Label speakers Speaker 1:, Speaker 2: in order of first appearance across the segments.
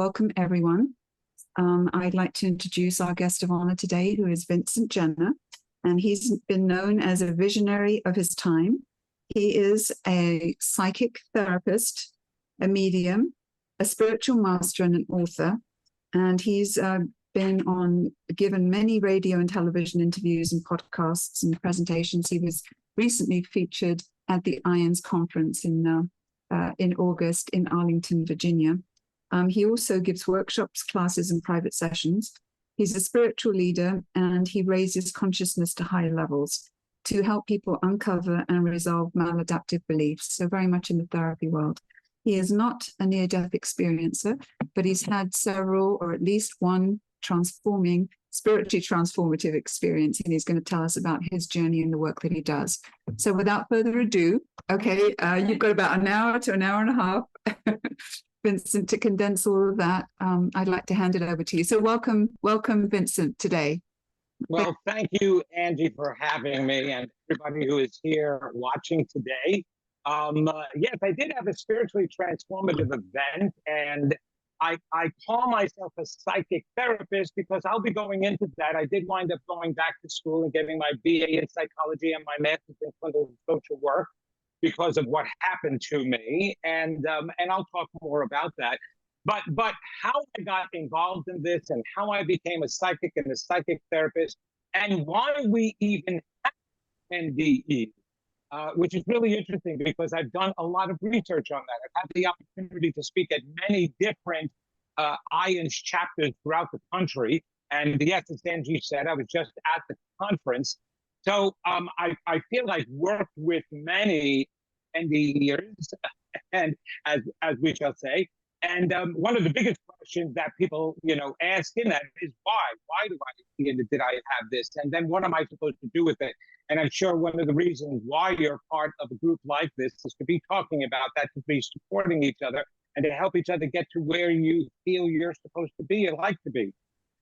Speaker 1: welcome everyone. I'd like to introduce our guest of honor today, who is Vincent Genna, and he's been known as a visionary of his time. He is a psychic therapist, a medium, a spiritual master, and an author. And he's given many radio and television interviews and podcasts and presentations. He was recently featured at the IONS conference in August in Arlington, Virginia. He also gives workshops, classes, and private sessions. He's a spiritual leader, and he raises consciousness to higher levels to help people uncover and resolve maladaptive beliefs, so very much in the therapy world. He is not a near-death experiencer, but he's had several, or at least one, spiritually transformative experience, and he's going to tell us about his journey and the work that he does. So without further ado, okay, you've got about an hour to an hour and a half, Vincent, to condense all of that. I'd like to hand it over to you. So welcome, Vincent, today.
Speaker 2: Well, thank you, Angie, for having me, and everybody who is here watching today. Yes, I did have a spiritually transformative event, and I call myself a psychic therapist because I'll be going into that. I did wind up going back to school and getting my BA in psychology and my master's in clinical social work because of what happened to me, and I'll talk more about that. But how I got involved in this and how I became a psychic and a psychic therapist, and why we even have NDE, which is really interesting because I've done a lot of research on that. I've had the opportunity to speak at many different IONS chapters throughout the country. And yes, as Angie said, I was just at the conference. So I feel I've worked with many NDEers, and as we shall say. And one of the biggest questions that people, ask in that is why? Why did I have this? And then what am I supposed to do with it? And I'm sure one of the reasons why you're part of a group like this is to be talking about that, to be supporting each other, and to help each other get to where you feel you're supposed to be and like to be.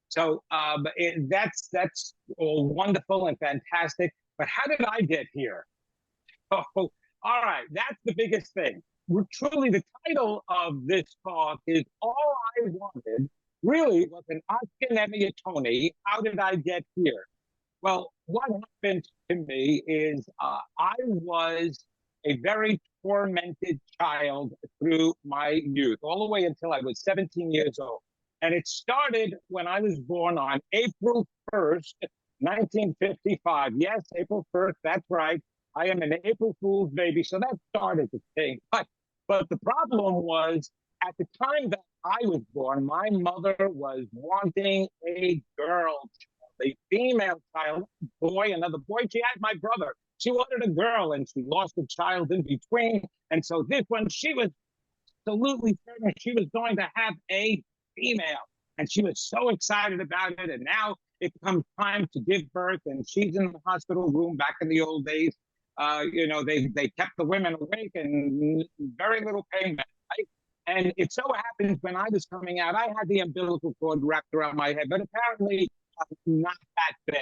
Speaker 2: So that's all wonderful and fantastic. But how did I get here? Oh, all right, that's the biggest thing. Truly, the title of this talk is All I Wanted Really Was an Uncanny Tony. How did I get here? Well, what happened to me is I was a very tormented child through my youth, all the way until I was 17 years old. And it started when I was born on April 1st, 1955. Yes, April 1st, that's right. I am an April Fool's baby, so that started the thing. But the problem was, at the time that I was born, my mother was wanting a girl child, a female child, another boy. She had my brother. She wanted a girl, and she lost a child in between. And so this one, she was absolutely certain she was going to have a female. And she was so excited about it. And now it comes time to give birth, and she's in the hospital room. Back in the old days, they kept the women awake and very little pain, right? And it so happens when I was coming out, I had the umbilical cord wrapped around my head, but apparently not that bad.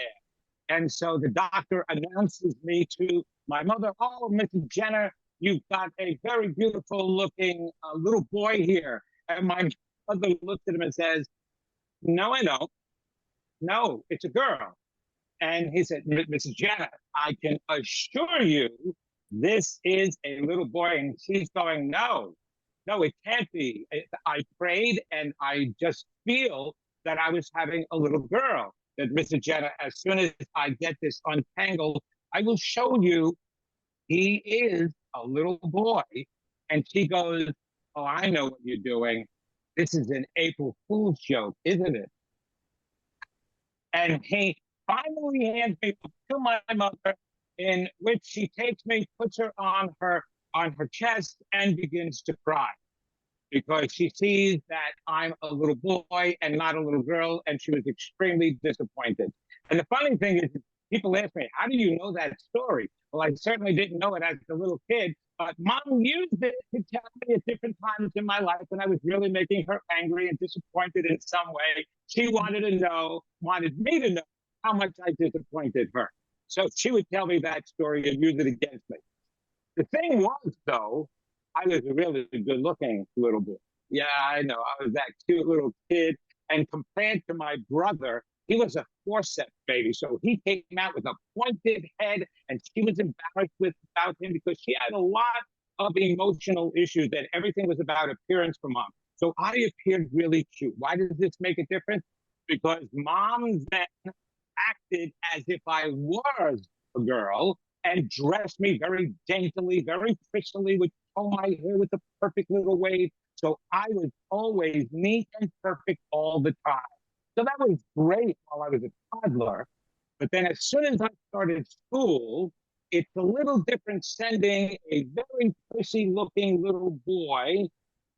Speaker 2: And so the doctor announces me to my mother, "Oh, Mrs. Genna, you've got a very beautiful looking little boy here." And my mother looks at him and says, "No, I don't. No, it's a girl." And he said, "Mrs. Genna, I can assure you this is a little boy." And she's going, no, it can't be. I prayed, and I just feel that I was having a little girl. That, Mrs. Genna, as soon as I get this untangled, I will show you he is a little boy. And she goes, "Oh, I know what you're doing. This is an April Fool's joke, isn't it?" And he finally hands me to my mother, in which she takes me, puts her on her chest, and begins to cry because she sees that I'm a little boy and not a little girl, and she was extremely disappointed. And the funny thing is, people ask me, "How do you know that story?" Well, I certainly didn't know it as a little kid, but Mom used it to tell me at different times in my life when I was really making her angry and disappointed in some way. She wanted me to know how much I disappointed her. So she would tell me that story and use it against me. The thing was, though, I was a really good-looking little boy. Yeah, I know. I was that cute little kid. And compared to my brother, he was a forceps baby. So he came out with a pointed head, and she was embarrassed about him because she had a lot of emotional issues, and everything was about appearance for mom. So I appeared really cute. Why does this make a difference? Because mom then acted as if I was a girl and dressed me very daintily, very prettily, with my hair with the perfect little wave. So I was always neat and perfect all the time. So that was great while I was a toddler. But then as soon as I started school, it's a little different sending a very prissy looking little boy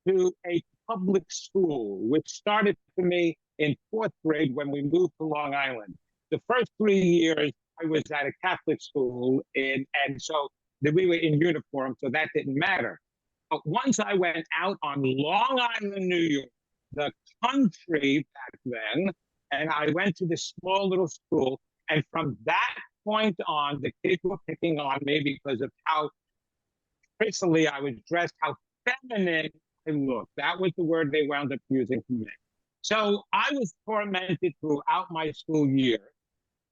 Speaker 2: to a public school, which started for me in fourth grade when we moved to Long Island. The first 3 years I was at a Catholic school, and so we were in uniform, so that didn't matter. But once I went out on Long Island, New York, the country back then, and I went to this small little school, and from that point on, the kids were picking on me because of how prettily I was dressed, how feminine I looked. That was the word they wound up using for me. So I was tormented throughout my school year.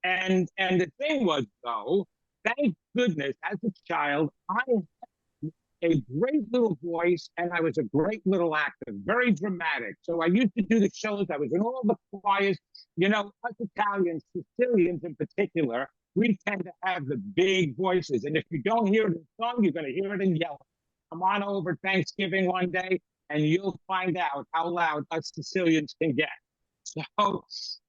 Speaker 2: And the thing was, though, thank goodness, as a child, I had a great little voice and I was a great little actor, very dramatic. So I used to do the shows. I was in all the choirs. You know, us Italians, Sicilians in particular, we tend to have the big voices. And if you don't hear it in song, you're going to hear it in yelling. Come on over Thanksgiving one day and you'll find out how loud us Sicilians can get. So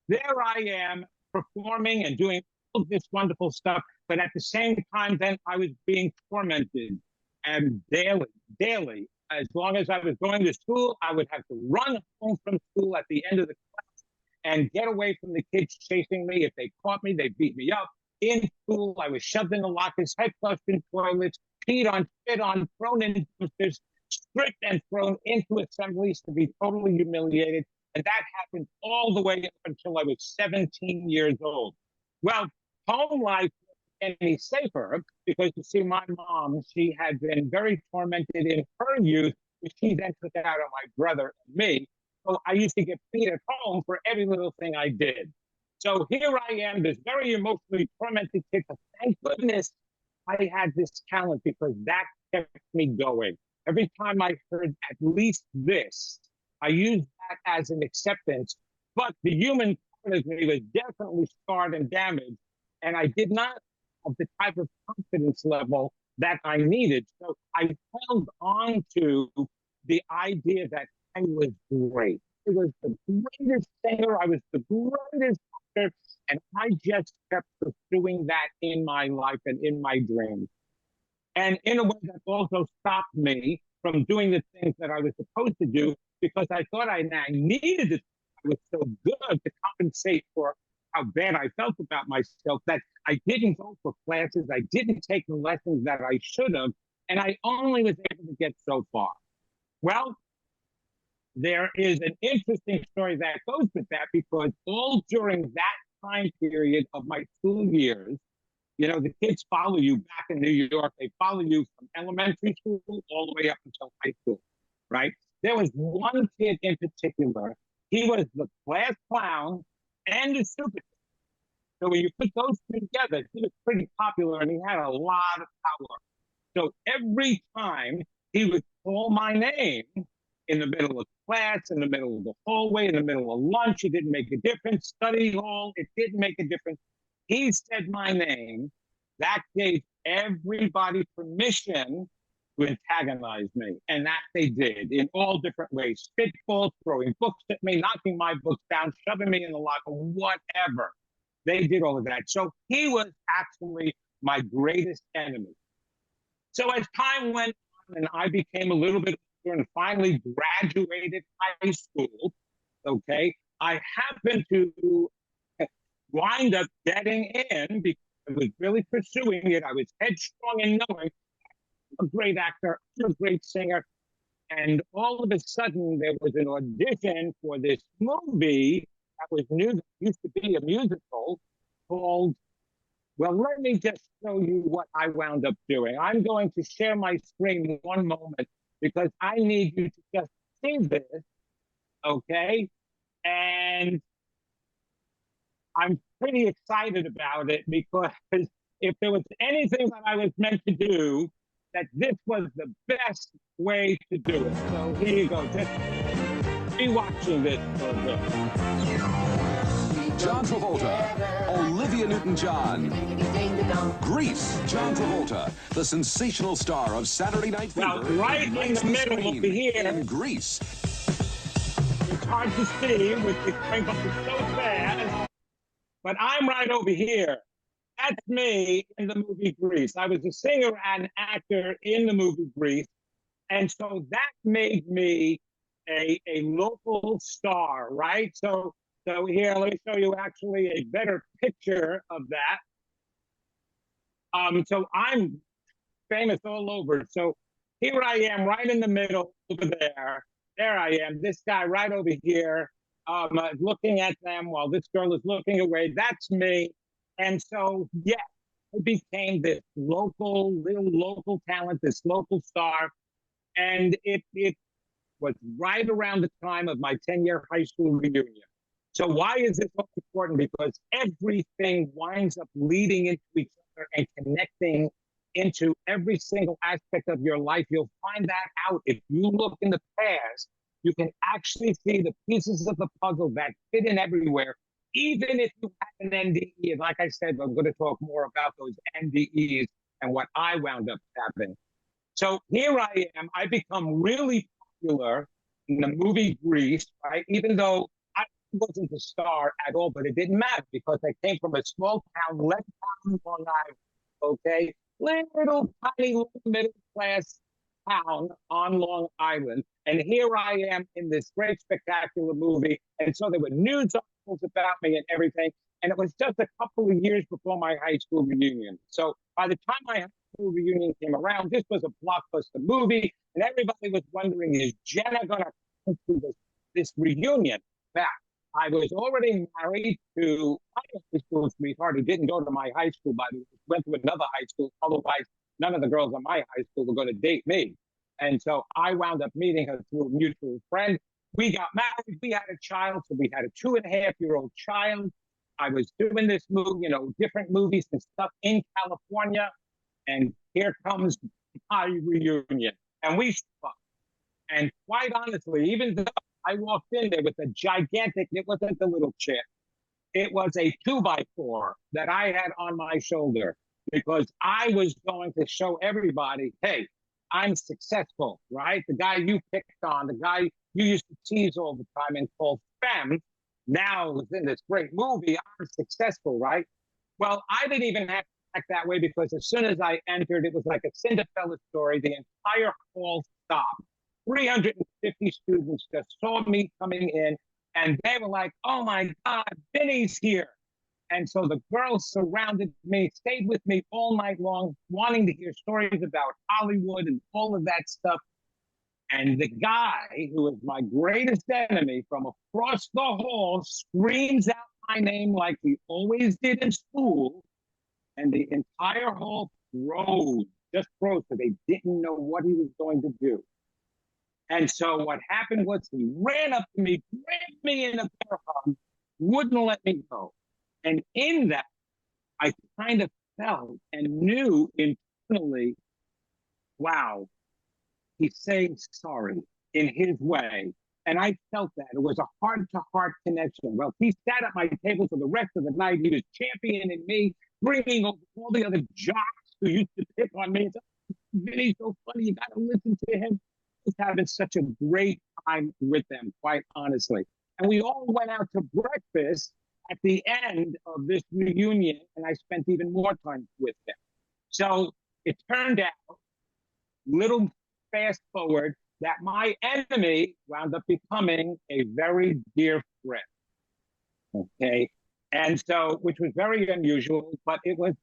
Speaker 2: there I am performing and doing all of this wonderful stuff. But at the same time, then I was being tormented and daily. As long as I was going to school, I would have to run home from school at the end of the class and get away from the kids chasing me. If they caught me, they beat me up. In school, I was shoved in the lockers, head flushed in toilets, peed on, spit on, thrown in dumpsters, stripped and thrown into assemblies to be totally humiliated. And that happened all the way up until I was 17 years old. Well, home life wasn't any safer because, you see, my mom, she had been very tormented in her youth, which she then took out on my brother and me. So I used to get beat at home for every little thing I did. So here I am, this very emotionally tormented kid. But thank goodness I had this talent because that kept me going. Every time I heard at least this, I used that as an acceptance. But the human part of me was definitely scarred and damaged. And I did not have the type of confidence level that I needed. So I held on to the idea that I was great. I was the greatest singer. I was the greatest actor. And I just kept pursuing that in my life and in my dreams. And in a way that also stopped me from doing the things that I was supposed to do because I thought I needed it. I was so good to compensate for how bad I felt about myself that I didn't go for classes. I didn't take the lessons that I should have. And I only was able to get so far. Well, there is an interesting story that goes with that because all during that time period of my school years, you know, the kids follow you back in New York. They follow you from elementary school all the way up until high school, right? There was one kid in particular. He was the class clown and the super. So when you put those two together, he was pretty popular and he had a lot of power. So every time he would call my name in the middle of class, in the middle of the hallway, in the middle of lunch, it didn't make a difference. Study hall, it didn't make a difference. He said my name. That gave everybody permission to antagonize me. And that they did in all different ways. Spitballs, throwing books at me, knocking my books down, shoving me in the locker, whatever. They did all of that. So he was actually my greatest enemy. So as time went on and I became a little bit older and finally graduated high school, okay, I happened to wind up getting in because I was really pursuing it. I was headstrong in knowing I'm a great actor, I'm a great singer. And all of a sudden, there was an audition for this movie that was new, that used to be a musical called, well, let me just show you what I wound up doing. I'm going to share my screen one moment because I need you to just see this, okay? And I'm pretty excited about it because if there was anything that I was meant to do, that this was the best way to do it. So here you go. Just be watching this for a bit.
Speaker 3: John Travolta, Olivia Newton-John. Grease, John Travolta, the sensational star of Saturday Night Fever.
Speaker 2: Well, right in the middle over here.
Speaker 3: In Grease.
Speaker 2: It's hard to see with the crinkles so fast, but I'm right over here. That's me in the movie Grease. I was a singer and actor in the movie Grease, and so that made me a local star, right? So here, let me show you actually a better picture of that. So I'm famous all over. So here I am, right in the middle over there. There I am, this guy right over here, looking at them while this girl is looking away. That's me. And so, yeah, I became this little local talent, this local star. And it was right around the time of my 10-year high school reunion. So why is this so important? Because everything winds up leading into each other and connecting into every single aspect of your life. You'll find that out if you look in the past. You can actually see the pieces of the puzzle that fit in everywhere, even if you have an NDE. And like I said, I'm going to talk more about those NDEs and what I wound up having. So here I am. I become really popular in the movie Grease, right? Even though I wasn't a star at all, but it didn't matter because I came from a small town, left town, Long Island, okay? Little tiny middle class town on Long Island. And here I am in this great, spectacular movie. And so there were news articles about me and everything. And it was just a couple of years before my high school reunion. So by the time my high school reunion came around, this was a blockbuster movie. And everybody was wondering, is Genna going to come to this reunion? In fact, I was already married to my high school sweetheart who didn't go to my high school, but went to another high school. Otherwise, none of the girls in my high school were going to date me. And so I wound up meeting her through a mutual friend. We got married. We had a child. So we had a 2.5-year-old child. I was doing this movie, different movies and stuff in California. And here comes my reunion. And we stuck. And quite honestly, even though I walked in there with a gigantic, it wasn't the little chick. It was a 2x4 that I had on my shoulder because I was going to show everybody, hey, I'm successful, right? The guy you picked on, the guy you used to tease all the time and call femme, now was in this great movie. I'm successful, right? Well, I didn't even have to act that way because as soon as I entered, it was like a Cinderella story. The entire hall stopped. 350 students just saw me coming in and they were like, oh my God, Vinny's here. And so the girls surrounded me, stayed with me all night long, wanting to hear stories about Hollywood and all of that stuff. And the guy who is my greatest enemy from across the hall screams out my name like he always did in school. And the entire hall just froze, so they didn't know what he was going to do. And so what happened was he ran up to me, grabbed me in a bear hug, wouldn't let me go. And in that, I kind of felt and knew internally, wow, he's saying sorry in his way. And I felt that. It was a heart-to-heart connection. Well, he sat at my table for the rest of the night. He was championing me, bringing over all the other jocks who used to pick on me. Vinny's so funny, you got to listen to him. I was having such a great time with them, quite honestly. And we all went out to breakfast at the end of this reunion, and I spent even more time with them. So it turned out, little fast forward, that my enemy wound up becoming a very dear friend. Okay. And so, which was very unusual, but it was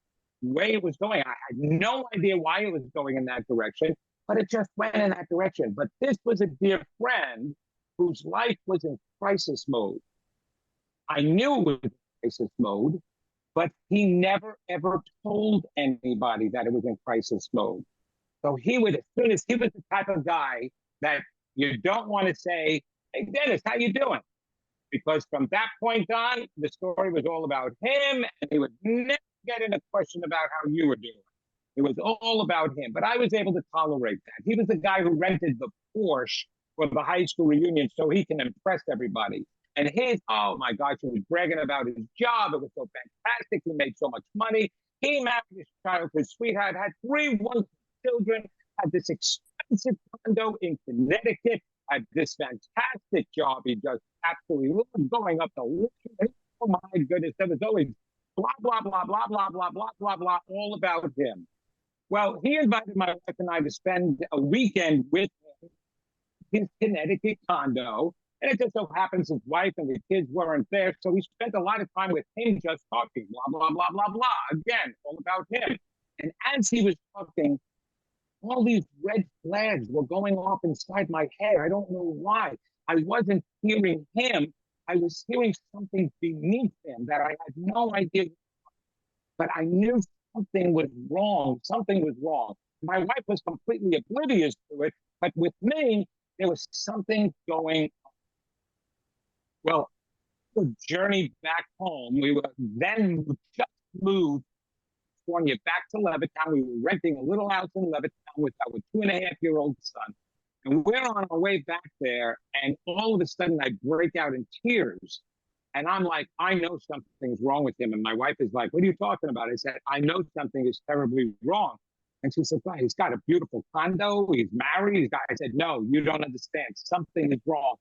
Speaker 2: the way it was going. I had no idea why it was going in that direction, but it just went in that direction. But this was a dear friend whose life was in crisis mode. I knew it was in crisis mode, but he never, ever told anybody that it was in crisis mode. So he would, as soon as he was the type of guy that You don't want to say, hey, Dennis, how you doing? Because from that point on, the story was all about him, and he would never get in a question about how you were doing. It was all about him. But I was able to tolerate that. He was the guy who rented the Porsche for the high school reunion so he can impress everybody. And his, oh my gosh, he was bragging about his job. It was so fantastic. He made so much money. He married his childhood sweetheart, had 3 wonderful children, had this expensive condo in Connecticut, had this fantastic job. He just absolutely loved going up the list. Oh my goodness, there was always blah, blah, blah, blah, blah, blah, blah, blah, blah, all about him. Well, he invited my wife and I to spend a weekend with him in his Connecticut condo. And it just so happens his wife and the kids weren't there. So we spent a lot of time with him just talking, blah, blah, blah, blah, blah. Again, all about him. And as he was talking, all these red flags were going off inside my head. I don't know why. I wasn't hearing him. I was hearing something beneath him that I had no idea. But I knew something was wrong. Something was wrong. My wife was completely oblivious to it. But with me, there was something going on. Well, the journey back home, we were then just moved California back to Levittown. We were renting a little house in Levittown with our 2.5-year-old son. And we're on our way back there, and all of a sudden I break out in tears. And I'm like, I know something's wrong with him. And my wife is like, what are you talking about? I said, I know something is terribly wrong. And she said, well, he's got a beautiful condo. He's married. I said, no, you don't understand. Something is wrong.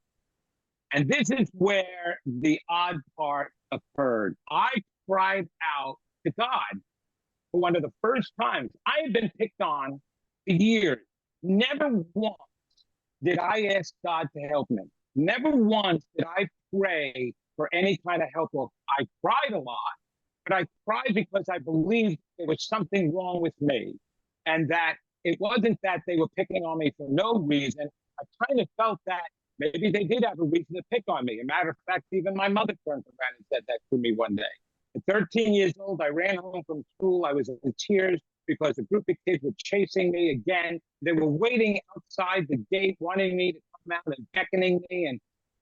Speaker 2: And this is where the odd part occurred. I cried out to God for one of the first times. I had been picked on for years. Never once did I ask God to help me. Never once did I pray for any kind of help. Well, I cried a lot, but I cried because I believed there was something wrong with me, and that it wasn't that they were picking on me for no reason. I kind of felt that maybe they did have a reason to pick on me. A matter of fact, even my mother turned around and said that to me one day. At 13 years old, I ran home from school. I was in tears because a group of kids were chasing me again. They were waiting outside the gate, wanting me to come out and beckoning me.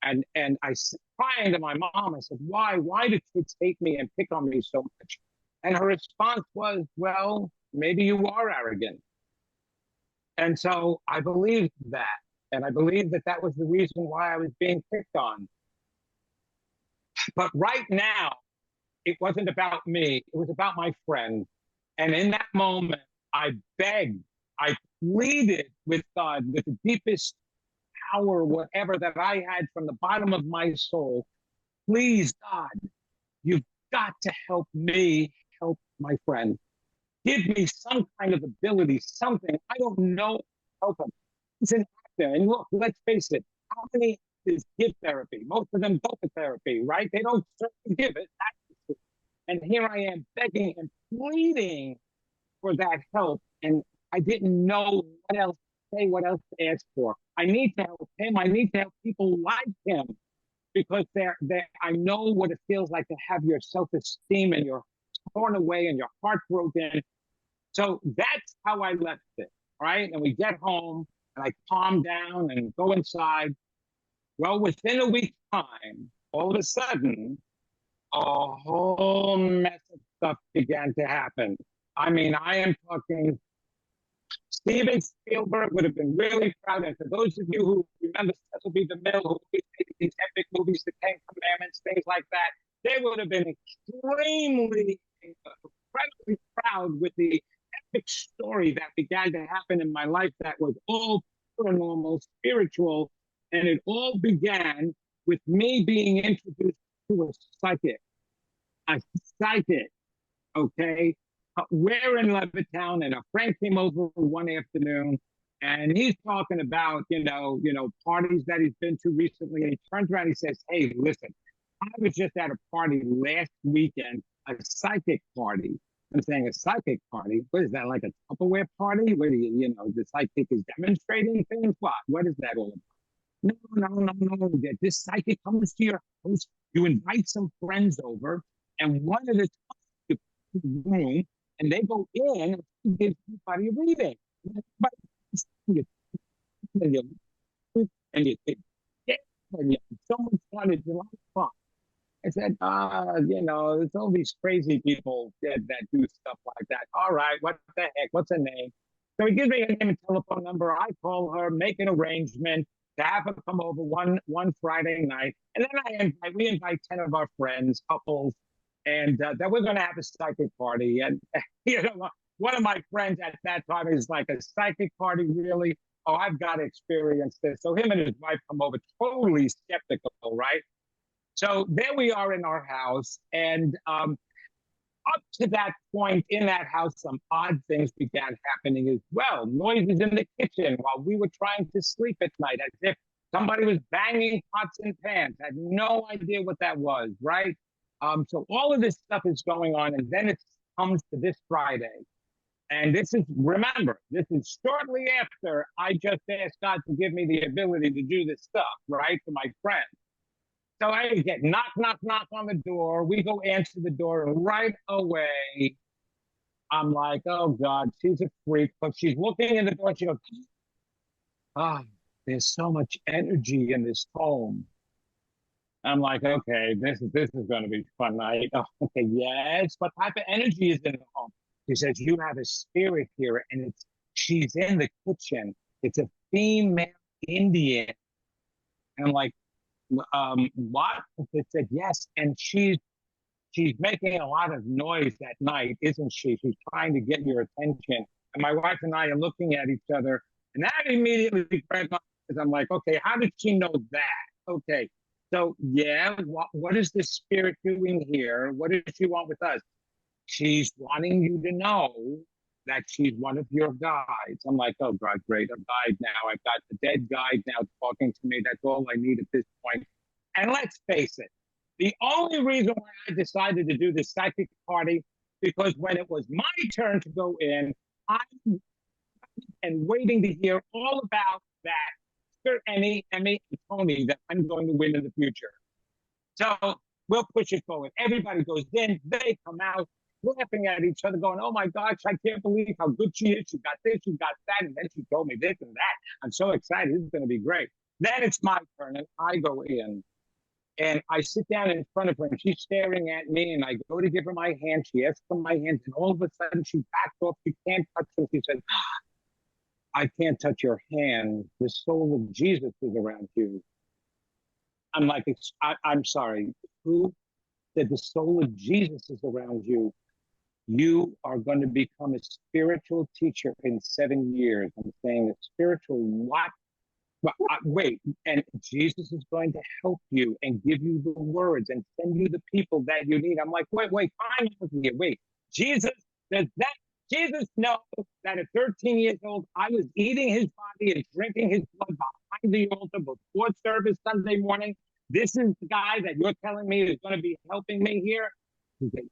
Speaker 2: And I crying to my mom. I said, why? Why do kids hate me and pick on me so much? And her response was, well, maybe you are arrogant. And so I believed that. And I believed that that was the reason why I was being picked on. But right now, it wasn't about me. It was about my friend. And in that moment, I begged, I pleaded with God with the deepest power, whatever that I had from the bottom of my soul. Please, God, you've got to help me help my friend. Give me some kind of ability, something. I don't know. Help him. He's an actor. And look, let's face it. How many actors give therapy? Most of them don't give therapy, right? They don't certainly give it. And here I am begging and pleading for that help. And I didn't know what else to say, what else to ask for. I need to help him. I need to help people like him, because I know what it feels like to have your self-esteem and your torn away and your heart broken. So that's how I left it, right? And we get home and I calm down and go inside. Well, within a week's time, all of a sudden, a whole mess of stuff began to happen. I mean, I am talking, Steven Spielberg would have been really proud. And for those of you who remember Cecil B. DeMille, who made these epic movies, The Ten Commandments, things like that, they would have been incredibly proud with the epic story that began to happen in my life that was all paranormal, spiritual, and it all began with me being introduced to a psychic, okay? We're in Levittown, and a friend came over one afternoon, and he's talking about, parties that he's been to recently, and he turns around and he says, hey, listen, I was just at a party last weekend, a psychic party. I'm saying a psychic party? What is that, like a Tupperware party? Where the psychic is demonstrating things? What is that all about? No. This psychic comes to your house, you invite some friends over, and one of the times you put in the room, and they go in and give everybody a reading. and you think, yeah, and you have so much fun, it's a lot of fun. I said, there's all these crazy people that do stuff like that. All right, what the heck? What's her name? So he gives me a name and telephone number. I call her, make an arrangement to have her come over one Friday night, and then we invite 10 of our friends, couples, and that we're going to have a psychic party. And one of my friends at that time is like, a psychic party, really? Oh, I've got to experience this. So him and his wife come over, totally skeptical, right? So there we are in our house, and up to that point in that house, some odd things began happening as well. Noises in the kitchen while we were trying to sleep at night, as if somebody was banging pots and pans. Had no idea what that was, right? So all of this stuff is going on, and then it comes to this Friday. And remember, this is shortly after I just asked God to give me the ability to do this stuff, right, to my friend. So I get knock, knock, knock on the door. We go answer the door, and right away, I'm like, oh God, she's a freak. But she's looking in the door, and she goes, there's so much energy in this home. I'm like, okay, this is going to be fun night. Oh, okay, yes. What type of energy is in the home? She says, you have a spirit here, and she's in the kitchen. It's a female Indian. And I'm like, what? They said, yes. And she's making a lot of noise at night, isn't she? She's trying to get your attention. And my wife and I are looking at each other, and that immediately grabbed my, because I'm like, okay, how did she know that? Okay. So yeah, what is this spirit doing here? What does she want with us? She's wanting you to know that she's one of your guides. I'm like, oh God, great, a guide now. I've got the dead guide now talking to me. That's all I need at this point. And let's face it, the only reason why I decided to do this psychic party, because when it was my turn to go in, I'm waiting to hear all about that. Emmy, and Tony, that I'm going to win in the future. So we'll push it forward. Everybody goes in, they come out, laughing at each other, going, oh my gosh, I can't believe how good she is. She got this, she got that, and then she told me this and that. I'm so excited. This is going to be great. Then it's my turn, and I go in, and I sit down in front of her, and she's staring at me, and I go to give her my hand. She asks for my hand, and all of a sudden she backs off. She can't touch him. She said, I can't touch your hand. The soul of Jesus is around you. I'm like, I'm sorry. Who said the soul of Jesus is around you? You are going to become a spiritual teacher in 7 years. I'm saying a spiritual what? Well, wait, and Jesus is going to help you and give you the words and send you the people that you need. I'm like, wait, fine, wait. Jesus, does that Jesus knows that at 13 years old, I was eating his body and drinking his blood behind the altar before service Sunday morning. This is the guy that you're telling me is going to be helping me here? He said,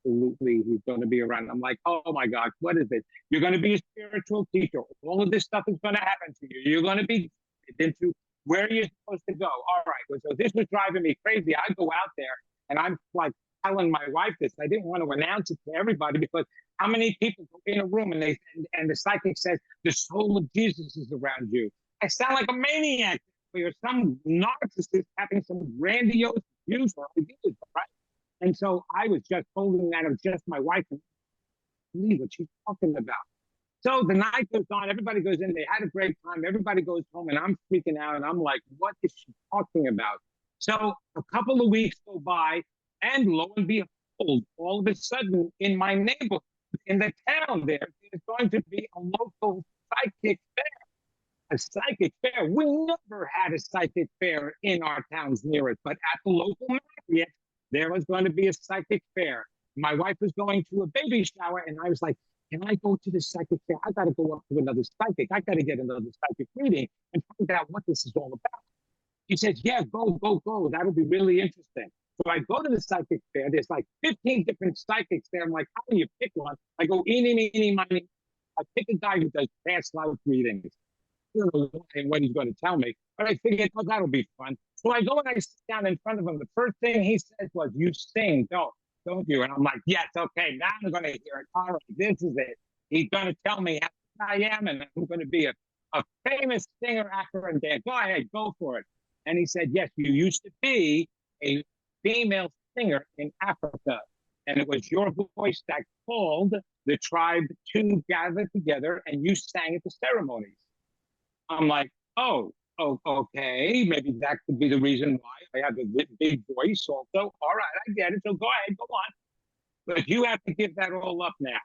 Speaker 2: absolutely, he's going to be around. I'm like, oh my gosh, what is it? You're going to be a spiritual teacher. All of this stuff is going to happen to you. You're going to be into where you're supposed to go. All right, so this was driving me crazy. I go out there, and I'm like telling my wife this. I didn't want to announce it to everybody, because how many people go in a room and the psychic says, the soul of Jesus is around you. I sound like a maniac, or some narcissist having some grandiose views or ideas, right? And so I was just holding that of just my wife and believe what she's talking about. So the night goes on, everybody goes in, they had a great time, everybody goes home, and I'm freaking out, and I'm like, what is she talking about? So a couple of weeks go by, and lo and behold, all of a sudden in my neighborhood, in the town there's going to be a local psychic fair. A psychic fair. We never had a psychic fair in our towns near us, but at the local market, there was going to be a psychic fair. My wife was going to a baby shower, and I was like, can I go to the psychic fair? I got to go up to another psychic. I got to get another psychic reading and find out what this is all about. He says, yeah, go. That'll be really interesting. So I go to the psychic fair. There's like 15 different psychics there. I'm like, how do you pick one? I go, eeny, meeny, miny. I pick a guy who does past life readings. I don't know what he's going to tell me, but I figured, oh, that'll be fun. So I go and I sit down in front of him. The first thing he said was, you sing, don't you? And I'm like, yes, okay, now I'm going to hear it. All right, this is it. He's going to tell me how I am, and I'm going to be a a famous singer, actor, and dancer. Go ahead, go for it. And he said, yes, you used to be a female singer in Africa. And it was your voice that called the tribe to gather together, and you sang at the ceremonies. I'm like, oh, okay. Maybe that could be the reason why I have a big voice also. All right, I get it. So go ahead, go on. But you have to give that all up now.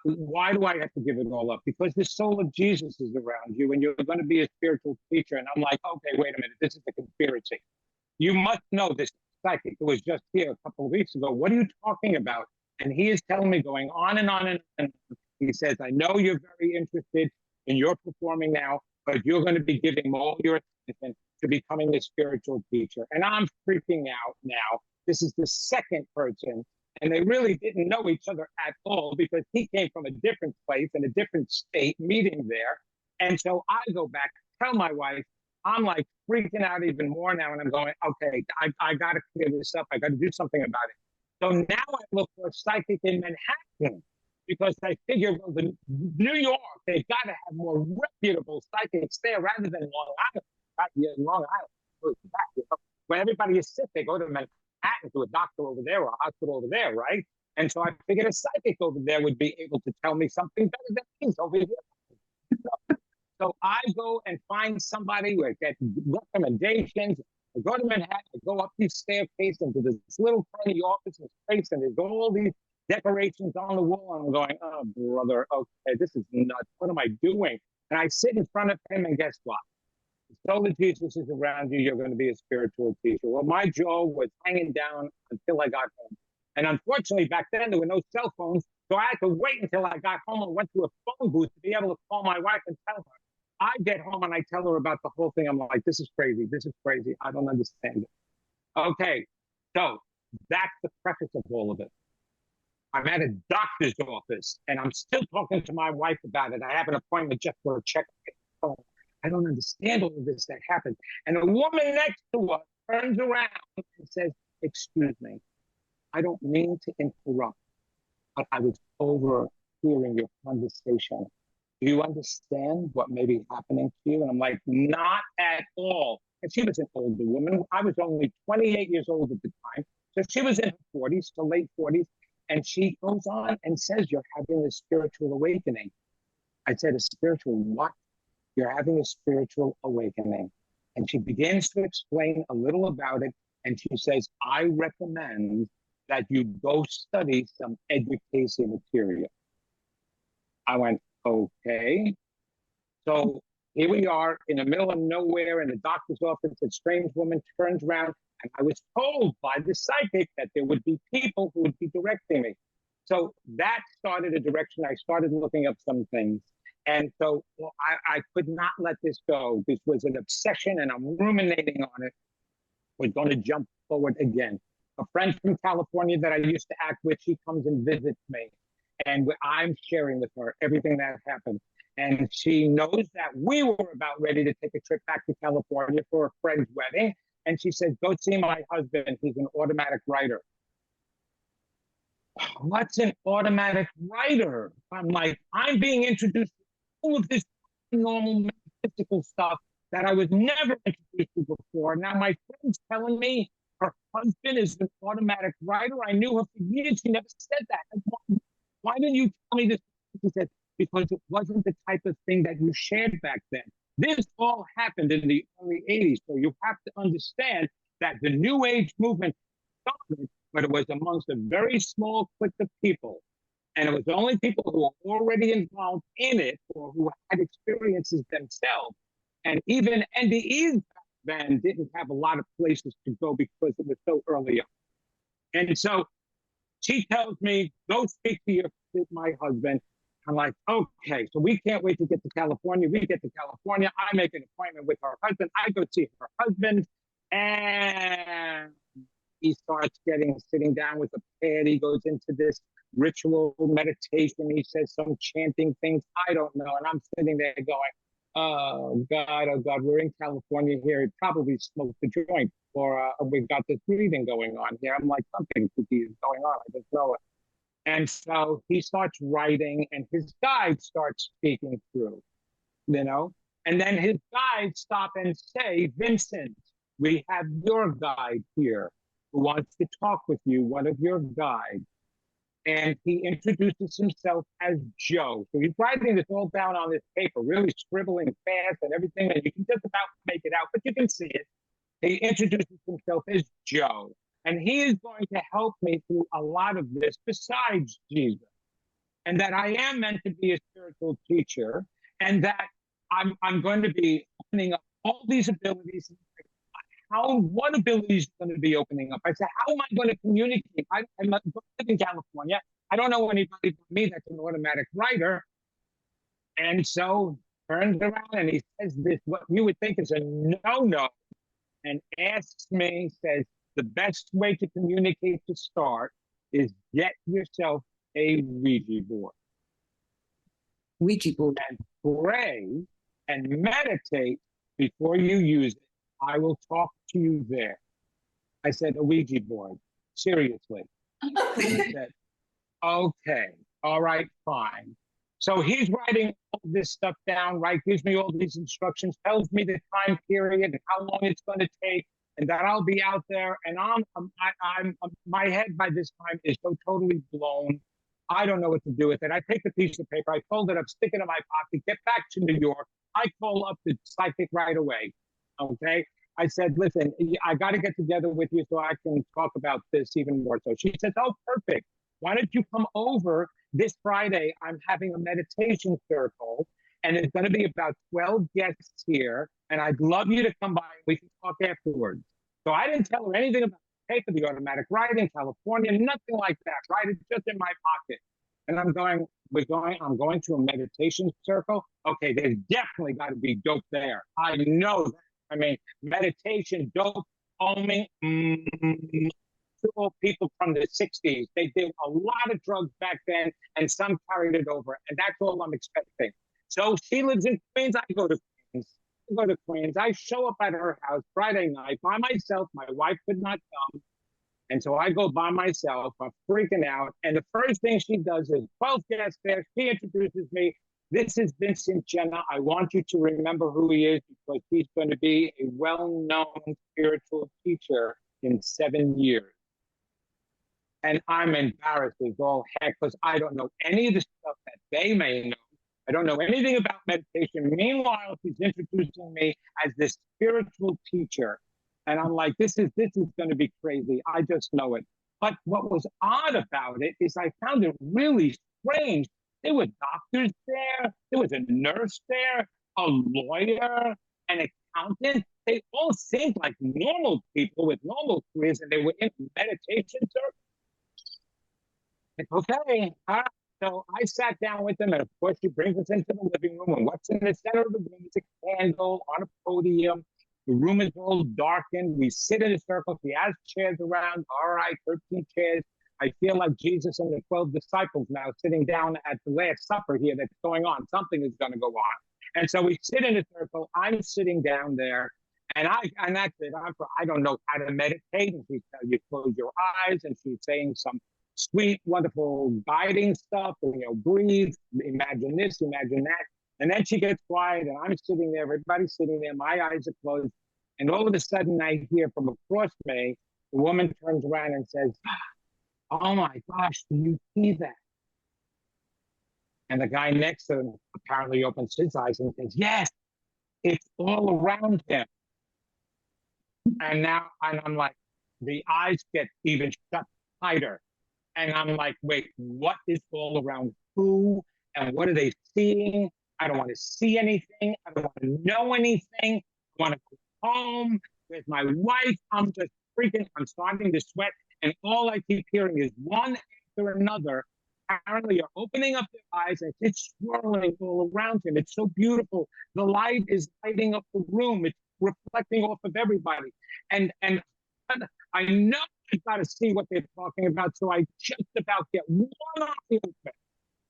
Speaker 2: Why do I have to give it all up? Because the soul of Jesus is around you, and you're going to be a spiritual teacher. And I'm like, okay, wait a minute. This is a conspiracy. You must know this psychic who was just here a couple of weeks ago. What are you talking about? And he is telling me, going on and on and on. He says, I know you're very interested in your performing now, but you're going to be giving all your attention to becoming a spiritual teacher. And I'm freaking out now. This is the second person, and they really didn't know each other at all because he came from a different place in a different state, meeting there. And so I go back, tell my wife, I'm like freaking out even more now. And I'm going, okay, I got to clear this up. I got to do something about it. So now I look for a psychic in Manhattan because I figure, well, the New York, they've got to have more reputable psychics there rather than Long Island. Right? Long Island, where everybody is sick, they go to Manhattan to a doctor over there or a hospital over there, right? And so I figured a psychic over there would be able to tell me something better than he's over here. So I go and find somebody who get recommendations. I go to Manhattan, I go up these staircase into this little tiny office and space, and there's all these decorations on the wall. And I'm going, oh, brother, okay, this is nuts. What am I doing? And I sit in front of him, and guess what? The soul of Jesus is around you. You're going to be a spiritual teacher. Well, my jaw was hanging down until I got home. And unfortunately, back then, there were no cell phones. So I had to wait until I got home and went to a phone booth to be able to call my wife and tell her. I get home and I tell her about the whole thing. I'm like, this is crazy. This is crazy. I don't understand it. Okay, so that's the preface of all of it. I'm at a doctor's office and I'm still talking to my wife about it. I have an appointment just for a checkup. Oh, I don't understand all of this that happened. And a woman next to us turns around and says, excuse me, I don't mean to interrupt, but I was overhearing your conversation. Do you understand what may be happening to you? And I'm like, not at all. And she was an older woman. I was only 28 years old at the time. So she was in her 40s, to late 40s. And she goes on and says, you're having a spiritual awakening. I said, a spiritual what? You're having a spiritual awakening. And she begins to explain a little about it. And she says, I recommend that you go study some education material. I went, okay. So here we are in the middle of nowhere in the doctor's office. A strange woman turns around, and I was told by the psychic that there would be people who would be directing me. So that started a direction. I started looking up some things. And so I could not let this go. This was an obsession, and I'm ruminating on it. We're going to jump forward again. A friend from California that I used to act with, she comes and visits me. And I'm sharing with her everything that happened. And she knows that we were about ready to take a trip back to California for a friend's wedding. And she says, go see my husband. He's an automatic writer. What's an automatic writer? I'm like, I'm being introduced to all of this normal metaphysical stuff that I was never introduced to before. Now my friend's telling me her husband is an automatic writer. I knew her for years. She never said that. Why didn't you tell me this? She said, because it wasn't the type of thing that you shared back then. This all happened in the early 80s. So you have to understand that the New Age movement started, but it was amongst a very small clique of people. And it was only people who were already involved in it or who had experiences themselves. And even NDEs back then didn't have a lot of places to go because it was so early on. And so she tells me, go speak to my husband. I'm like, okay, so we can't wait to get to California. We get to California. I make an appointment with her husband. I go see her husband. And he starts sitting down with a pad. He goes into this ritual meditation. He says some chanting things. I don't know. And I'm sitting there going, oh God, we're in California here. He probably smoked a joint or we've got this breathing going on here. I'm like, something is going on. I just know it. And so he starts writing and his guide starts speaking through. you know? And then his guides stop and say, Vincent, we have your guide here who wants to talk with you, one of your guides. And he introduces himself as Joe. So he's writing this all down on this paper, really scribbling fast and everything, and you can just about make it out, but you can see it. He introduces himself as Joe. And he is going to help me through a lot of this besides Jesus. And that I am meant to be a spiritual teacher, and that I'm going to be opening up all these abilities. What abilities are going to be opening up? I said, how am I going to communicate? I live in California. I don't know anybody but me that's an automatic writer. And so turns around and he says this, what you would think is a no-no, and asks me, says, the best way to communicate to start is get yourself a Ouija board.
Speaker 1: Ouija board.
Speaker 2: And pray and meditate before you use it. I will talk to you there. I said, a Ouija board. Seriously. He said, okay, all right, fine. So he's writing all this stuff down, right? Gives me all these instructions, tells me the time period and how long it's going to take, and that I'll be out there. And my head by this time is so totally blown. I don't know what to do with it. I take the piece of paper, I fold it up, stick it in my pocket, get back to New York. I call up the psychic right away. Okay. I said, listen, I got to get together with you so I can talk about this even more. So she says, oh, perfect. Why don't you come over this Friday? I'm having a meditation circle, and it's going to be about 12 guests here. And I'd love you to come by and we can talk afterwards. So I didn't tell her anything about the paper, the automatic writing, California, nothing like that, right? It's just in my pocket. And I'm going to a meditation circle. Okay, there's definitely got to be dope there. I know that. I mean, meditation, dope, homing, people from the 60s. They did a lot of drugs back then, and some carried it over. And that's all I'm expecting. So she lives in Queens. I go to Queens. I show up at her house Friday night by myself. My wife could not come. And so I go by myself. I'm freaking out. And the first thing she does is 12 guests there. She introduces me. This is Vincent Genna. I want you to remember who he is because he's going to be a well-known spiritual teacher in 7 years. And I'm embarrassed as all heck because I don't know any of the stuff that they may know. I don't know anything about meditation. Meanwhile, she's introducing me as this spiritual teacher. And I'm like, this is going to be crazy. I just know it. But what was odd about it is I found it really strange. There were doctors there. There was a nurse there, a lawyer, an accountant. They all seemed like normal people with normal careers, and they were in meditation circles. Like, okay. So I sat down with them, and of course, she brings us into the living room. And what's in the center of the room is a candle on a podium. The room is all darkened. We sit in a circle. She has chairs around. All right, 13 chairs. I feel like Jesus and the 12 disciples now sitting down at the Last Supper here that's going on. Something is going to go on. And so we sit in a circle. I'm sitting down there, and that's it. I don't know how to meditate. And she tells you close your eyes, and she's saying some sweet, wonderful guiding stuff. And, breathe, imagine this, imagine that. And then she gets quiet, and I'm sitting there. Everybody's sitting there. My eyes are closed. And all of a sudden, I hear from across me, the woman turns around and says, oh my gosh, do you see that? And the guy next to him apparently opens his eyes and says, yes, it's all around him. And I'm like, the eyes get even shut tighter. And I'm like, wait, what is all around who? And what are they seeing? I don't want to see anything. I don't want to know anything. I want to go home with my wife. I'm just freaking, I'm starting to sweat. And all I keep hearing is one after another, apparently are opening up their eyes and it's swirling all around him. It's so beautiful. The light is lighting up the room. It's reflecting off of everybody. And I know I've got to see what they're talking about. So I just about get one eye open.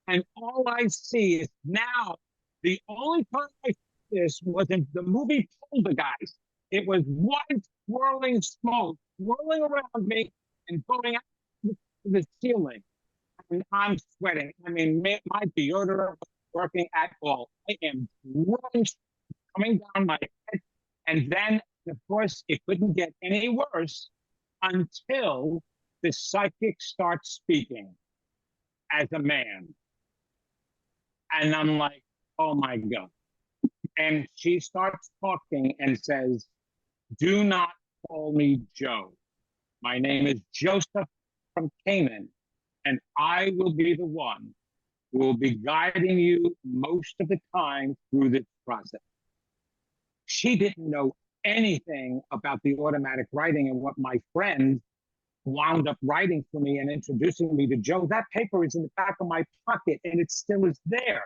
Speaker 2: And all I see is now, the only time I see this was in the movie Poltergeist. It was white swirling smoke swirling around me and going out to the ceiling. And I'm sweating. I mean, my deodorant was working at all. I am drenched, coming down my head. And then, of course, it couldn't get any worse until the psychic starts speaking as a man. And I'm like, oh my God. And she starts talking and says, do not call me Joe. My name is Joseph from Canaan, and I will be the one who will be guiding you most of the time through this process. She didn't know anything about the automatic writing and what my friend wound up writing for me and introducing me to Joe. That paper is in the back of my pocket and it still is there.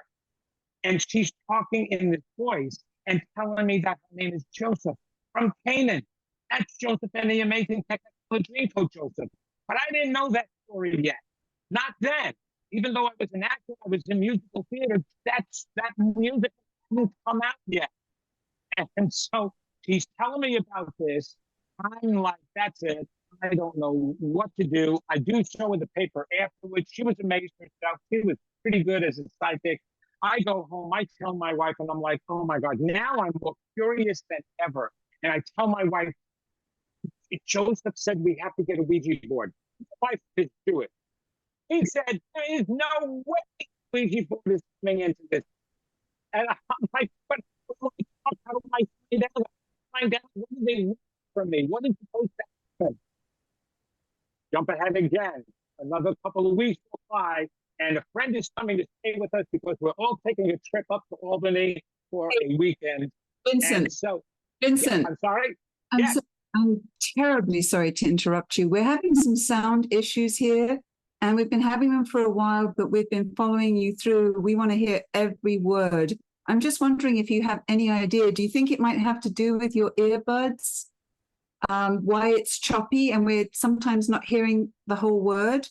Speaker 2: And she's talking in this voice and telling me that her name is Joseph from Canaan. That's Joseph and the Amazing Technicolor Dreamcoat Joseph. But I didn't know that story yet. Not then. Even though I was an actor, I was in musical theater, that music hadn't come out yet. And so she's telling me about this. I'm like, that's it. I don't know what to do. I do show her the paper afterwards. She was amazed herself. She was pretty good as a psychic. I go home, I tell my wife, and I'm like, oh my God, now I'm more curious than ever. And I tell my wife, Joseph said we have to get a Ouija board. My wife said, do it. He said, there is no way Ouija board is coming into this. And I'm like, but how do I find out? Find out what do they want from me? What is supposed to happen? Jump ahead again. Another couple of weeks go by, and a friend is coming to stay with us because we're all taking a trip up to Albany for a weekend.
Speaker 1: Vincent.
Speaker 2: And so,
Speaker 1: Vincent.
Speaker 2: yeah, I'm sorry.
Speaker 1: I'm terribly sorry to interrupt you. We're having some sound issues here, and we've been having them for a while, but we've been following you through. We want to hear every word. I'm just wondering if you have any idea. Do you think it might have to do with your earbuds? Why it's choppy and we're sometimes not hearing the whole word?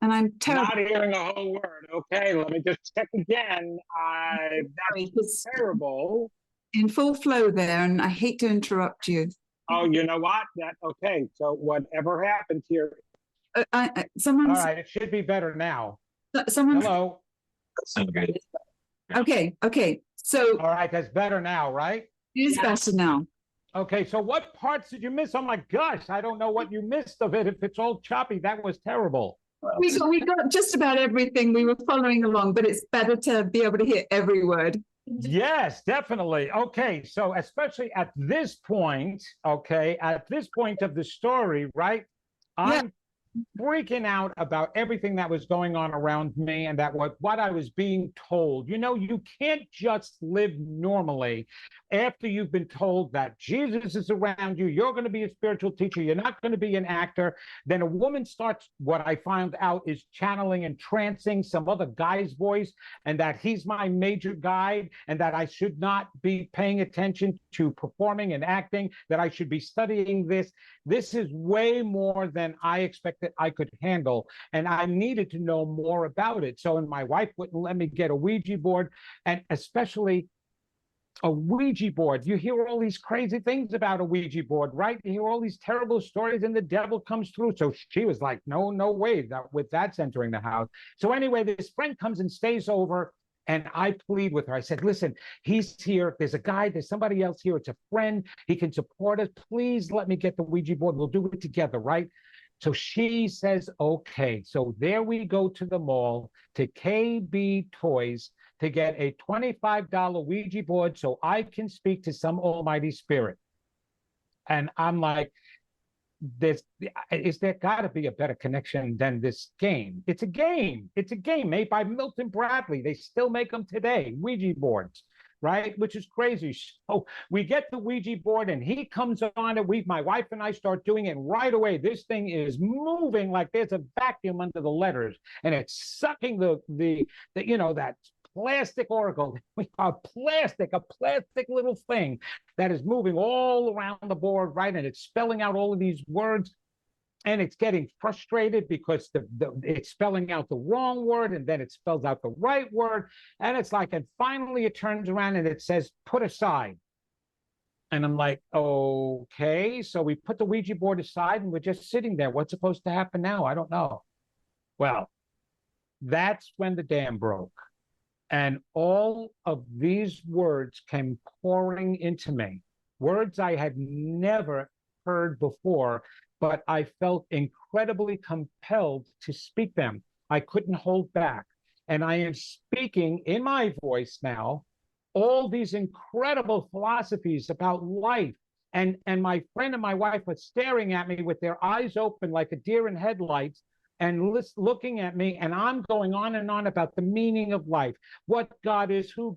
Speaker 1: And I'm
Speaker 2: Not hearing a whole word. Okay, let me just check again. That's terrible.
Speaker 1: In full flow there, and I hate to interrupt you.
Speaker 2: Oh, you know what? Okay, so whatever happened here.
Speaker 1: Someone's...
Speaker 4: All right, it should be better now.
Speaker 1: Someone's...
Speaker 4: Hello.
Speaker 1: Okay. So...
Speaker 4: All right, that's better now, right?
Speaker 1: It is better now.
Speaker 4: Okay, so what parts did you miss? Oh my gosh, I don't know what you missed of it. If it's all choppy, that was terrible.
Speaker 1: We got just about everything. We were following along, but it's better to be able to hear every word.
Speaker 4: Yes, definitely. Okay, so especially at this point, of the story, right? I'm freaking out about everything that was going on around me and that what I was being told. You know, you can't just live normally after you've been told that Jesus is around you, you're going to be a spiritual teacher, you're not going to be an actor. Then a woman starts, what I found out is channeling and trancing some other guy's voice, and that he's my major guide, and that I should not be paying attention to performing and acting, that I should be studying this. This is way more than I expected I could handle, and I needed to know more about it. So, and my wife wouldn't let me get a Ouija board, and especially a Ouija board. You hear all these crazy things about a Ouija board, right? You hear all these terrible stories and the devil comes through. So she was like, no way, that's entering the house. So anyway, this friend comes and stays over, and I plead with her. I said, listen, he's here. There's a guy, there's somebody else here. It's a friend. He can support us. Please let me get the Ouija board. We'll do it together, right? So she says, okay. So there we go to the mall, to KB Toys, to get a $25 Ouija board so I can speak to some almighty spirit. And I'm like, is there got to be a better connection than this game? It's a game. It's a game made by Milton Bradley. They still make them today, Ouija boards, right? Which is crazy. So we get the Ouija board and he comes on it. My wife and I start doing it, and right away, this thing is moving like there's a vacuum under the letters, and it's sucking the that plastic oracle, a plastic little thing that is moving all around the board, right? And it's spelling out all of these words, and it's getting frustrated because it's spelling out the wrong word, and then it spells out the right word. And it's like, and finally it turns around and it says, put aside. And I'm like, okay. So we put the Ouija board aside and we're just sitting there. What's supposed to happen now? I don't know. Well, that's when the dam broke. And all of these words came pouring into me, words I had never heard before, but I felt incredibly compelled to speak them. I couldn't hold back. And I am speaking in my voice now all these incredible philosophies about life. And my friend and my wife were staring at me with their eyes open like a deer in headlights and looking at me, and I'm going on and on about the meaning of life, what God is, who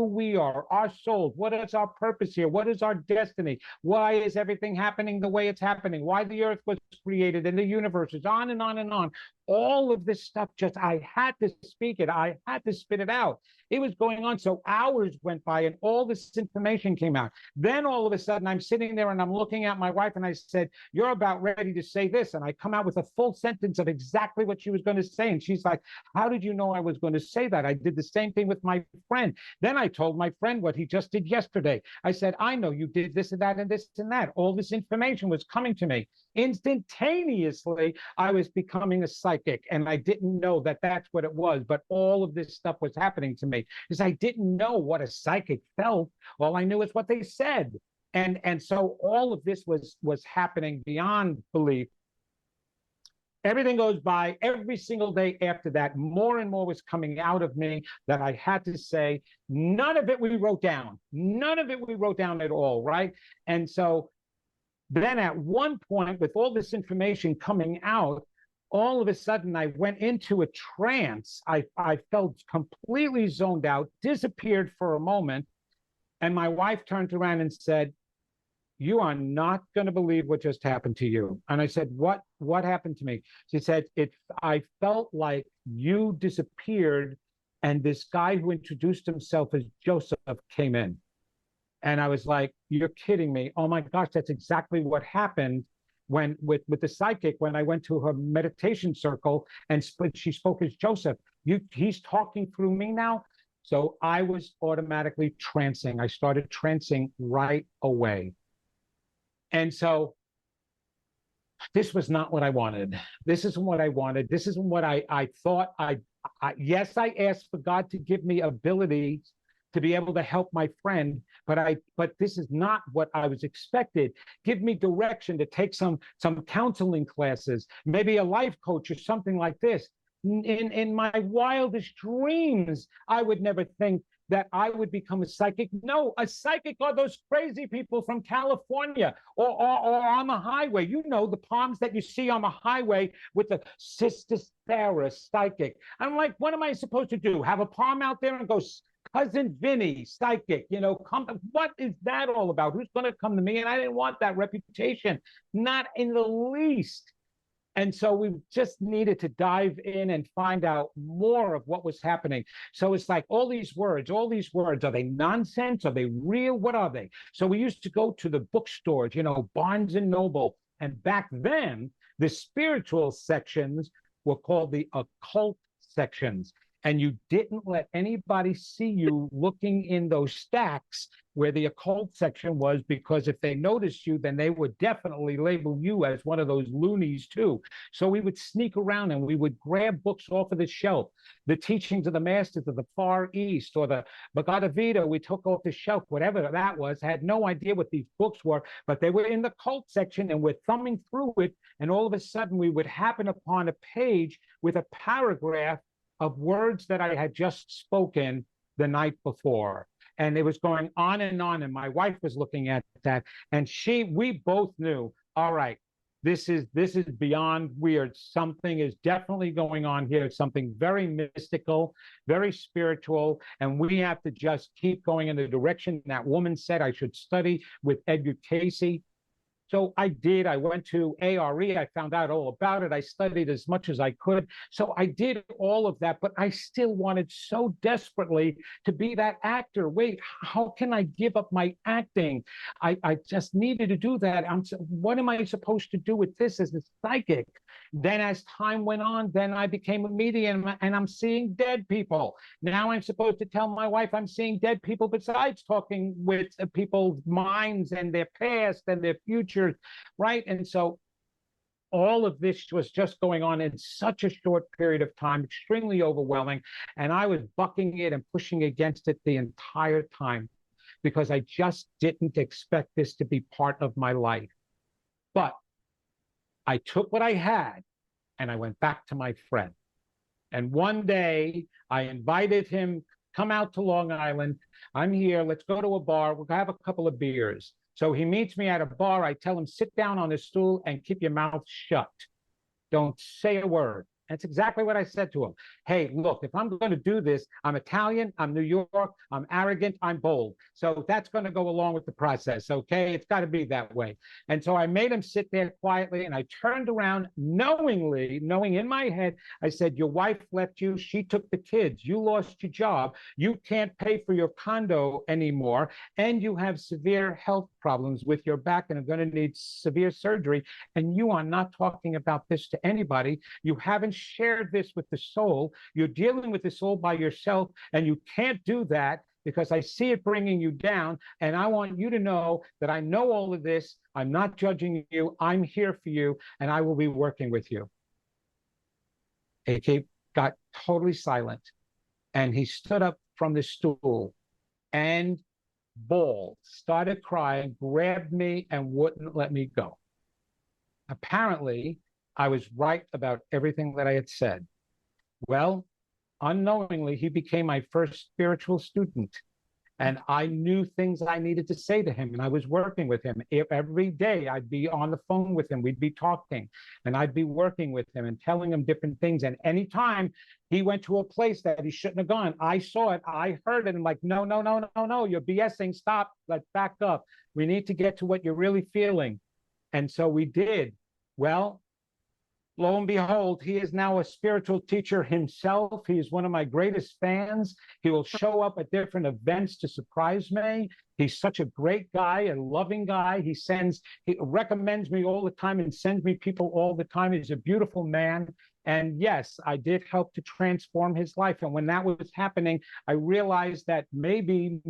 Speaker 4: we are, our souls, what is our purpose here, what is our destiny, why is everything happening the way it's happening, why the earth was created and the universe is on and on and on. All of this stuff, just I had to speak it, I had to spit it out. It was going on. So hours went by and all this information came out. Then all of a sudden I'm sitting there and I'm looking at my wife and I said, you're about ready to say this. And I come out with a full sentence of exactly what she was going to say. And she's like, how did you know I was going to say that? I did the same thing with my friend. Then I told my friend what he just did yesterday. I said, I know you did this and that and this and that. All this information was coming to me. Instantaneously, I was becoming a psychic, and I didn't know that that's what it was. But all of this stuff was happening to me because I didn't know what a psychic felt. All I knew is what they said. And so all of this was happening beyond belief. Everything goes by. Every single day after that, more and more was coming out of me that I had to say. None of it we wrote down. None of it we wrote down at all, right? And so then at one point, with all this information coming out, all of a sudden I went into a trance. I felt completely zoned out, disappeared for a moment. And my wife turned around and said, you are not going to believe what just happened to you. And I said, what happened to me? She said, I felt like you disappeared and this guy who introduced himself as Joseph came in. And I was like, you're kidding me. Oh my gosh, that's exactly what happened when with the psychic, when I went to her meditation circle and she spoke as Joseph. He's talking through me now. So I was automatically trancing. I started trancing right away. And so this was not what I wanted. This isn't what I wanted. This isn't what I thought. Yes, I asked for God to give me ability to be able to help my friend, but this is not what I was expected. Give me direction to take some counseling classes, maybe a life coach or something like this. In my wildest dreams, I would never think that I would become a psychic. No, a psychic are those crazy people from California or on the highway. You know, the palms that you see on the highway with the Sister Sarah psychic. I'm like, what am I supposed to do? Have a palm out there and go, Cousin Vinny, psychic, come. What is that all about? Who's going to come to me? And I didn't want that reputation, not in the least. And so we just needed to dive in and find out more of what was happening. So it's like all these words, are they nonsense? Are they real? What are they? So we used to go to the bookstores, Barnes and Noble. And back then, the spiritual sections were called the occult sections. And you didn't let anybody see you looking in those stacks where the occult section was, because if they noticed you, then they would definitely label you as one of those loonies too. So we would sneak around and we would grab books off of the shelf. The teachings of the masters of the Far East or the Bhagavad Gita we took off the shelf, whatever that was, had no idea what these books were, but they were in the cult section and we're thumbing through it. And all of a sudden we would happen upon a page with a paragraph of words that I had just spoken the night before. And it was going on, and my wife was looking at that, and we both knew, all right, this is beyond weird. Something is definitely going on here, something very mystical, very spiritual, and we have to just keep going in the direction that woman said I should study with Edgar Cayce. So I did. I went to ARE. I found out all about it. I studied as much as I could. So I did all of that, but I still wanted so desperately to be that actor. Wait, how can I give up my acting? I just needed to do that. What am I supposed to do with this as a psychic? Then as time went on, then I became a medium and I'm seeing dead people. Now I'm supposed to tell my wife I'm seeing dead people besides talking with people's minds and their past and their future. Right. And so all of this was just going on in such a short period of time, extremely overwhelming. And I was bucking it and pushing against it the entire time because I just didn't expect this to be part of my life. But I took what I had and I went back to my friend. And one day I invited him, come out to Long Island. I'm here. Let's go to a bar. We'll have a couple of beers. So he meets me at a bar. I tell him, sit down on a stool and keep your mouth shut. Don't say a word. That's exactly what I said to him. Hey, look, if I'm going to do this, I'm Italian, I'm New York, I'm arrogant, I'm bold. So that's going to go along with the process, okay? It's got to be that way. And so I made him sit there quietly, and I turned around knowingly, knowing in my head, I said, your wife left you, she took the kids, you lost your job, you can't pay for your condo anymore, and you have severe health problems with your back and are going to need severe surgery, and you are not talking about this to anybody. You haven't shared this with the soul. You're dealing with the soul by yourself, and you can't do that because I see it bringing you down. And I want you to know that I know all of this. I'm not judging you. I'm here for you, and I will be working with you. AK got totally silent, and he stood up from the stool and bawled, started crying, grabbed me, and wouldn't let me go. Apparently, I was right about everything that I had said. Well, unknowingly, he became my first spiritual student. And I knew things I needed to say to him, and I was working with him. Every day, I'd be on the phone with him. We'd be talking, and I'd be working with him and telling him different things. And anytime he went to a place that he shouldn't have gone, I saw it, I heard it, and like, no, no, no, no, no, you're BSing, stop, let's back up. We need to get to what you're really feeling. And so we did. Well, lo and behold, he is now a spiritual teacher himself. He is one of my greatest fans. He will show up at different events to surprise me. He's such a great guy, a loving guy. He recommends me all the time and sends me people all the time. He's a beautiful man. And yes, I did help to transform his life. And when that was happening, I realized that maybe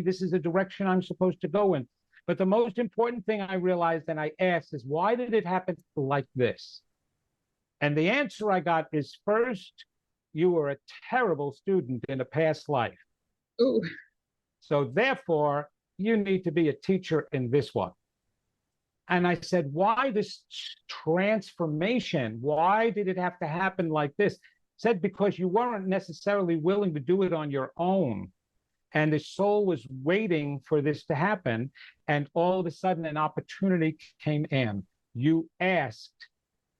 Speaker 4: this is the direction I'm supposed to go in. But the most important thing I realized and I asked is, why did it happen like this? And the answer I got is, first, you were a terrible student in a past life.
Speaker 1: Ooh.
Speaker 4: So therefore, you need to be a teacher in this one. And I said, why this transformation? Why did it have to happen like this? Said, because you weren't necessarily willing to do it on your own. And the soul was waiting for this to happen. And all of a sudden, an opportunity came in. You asked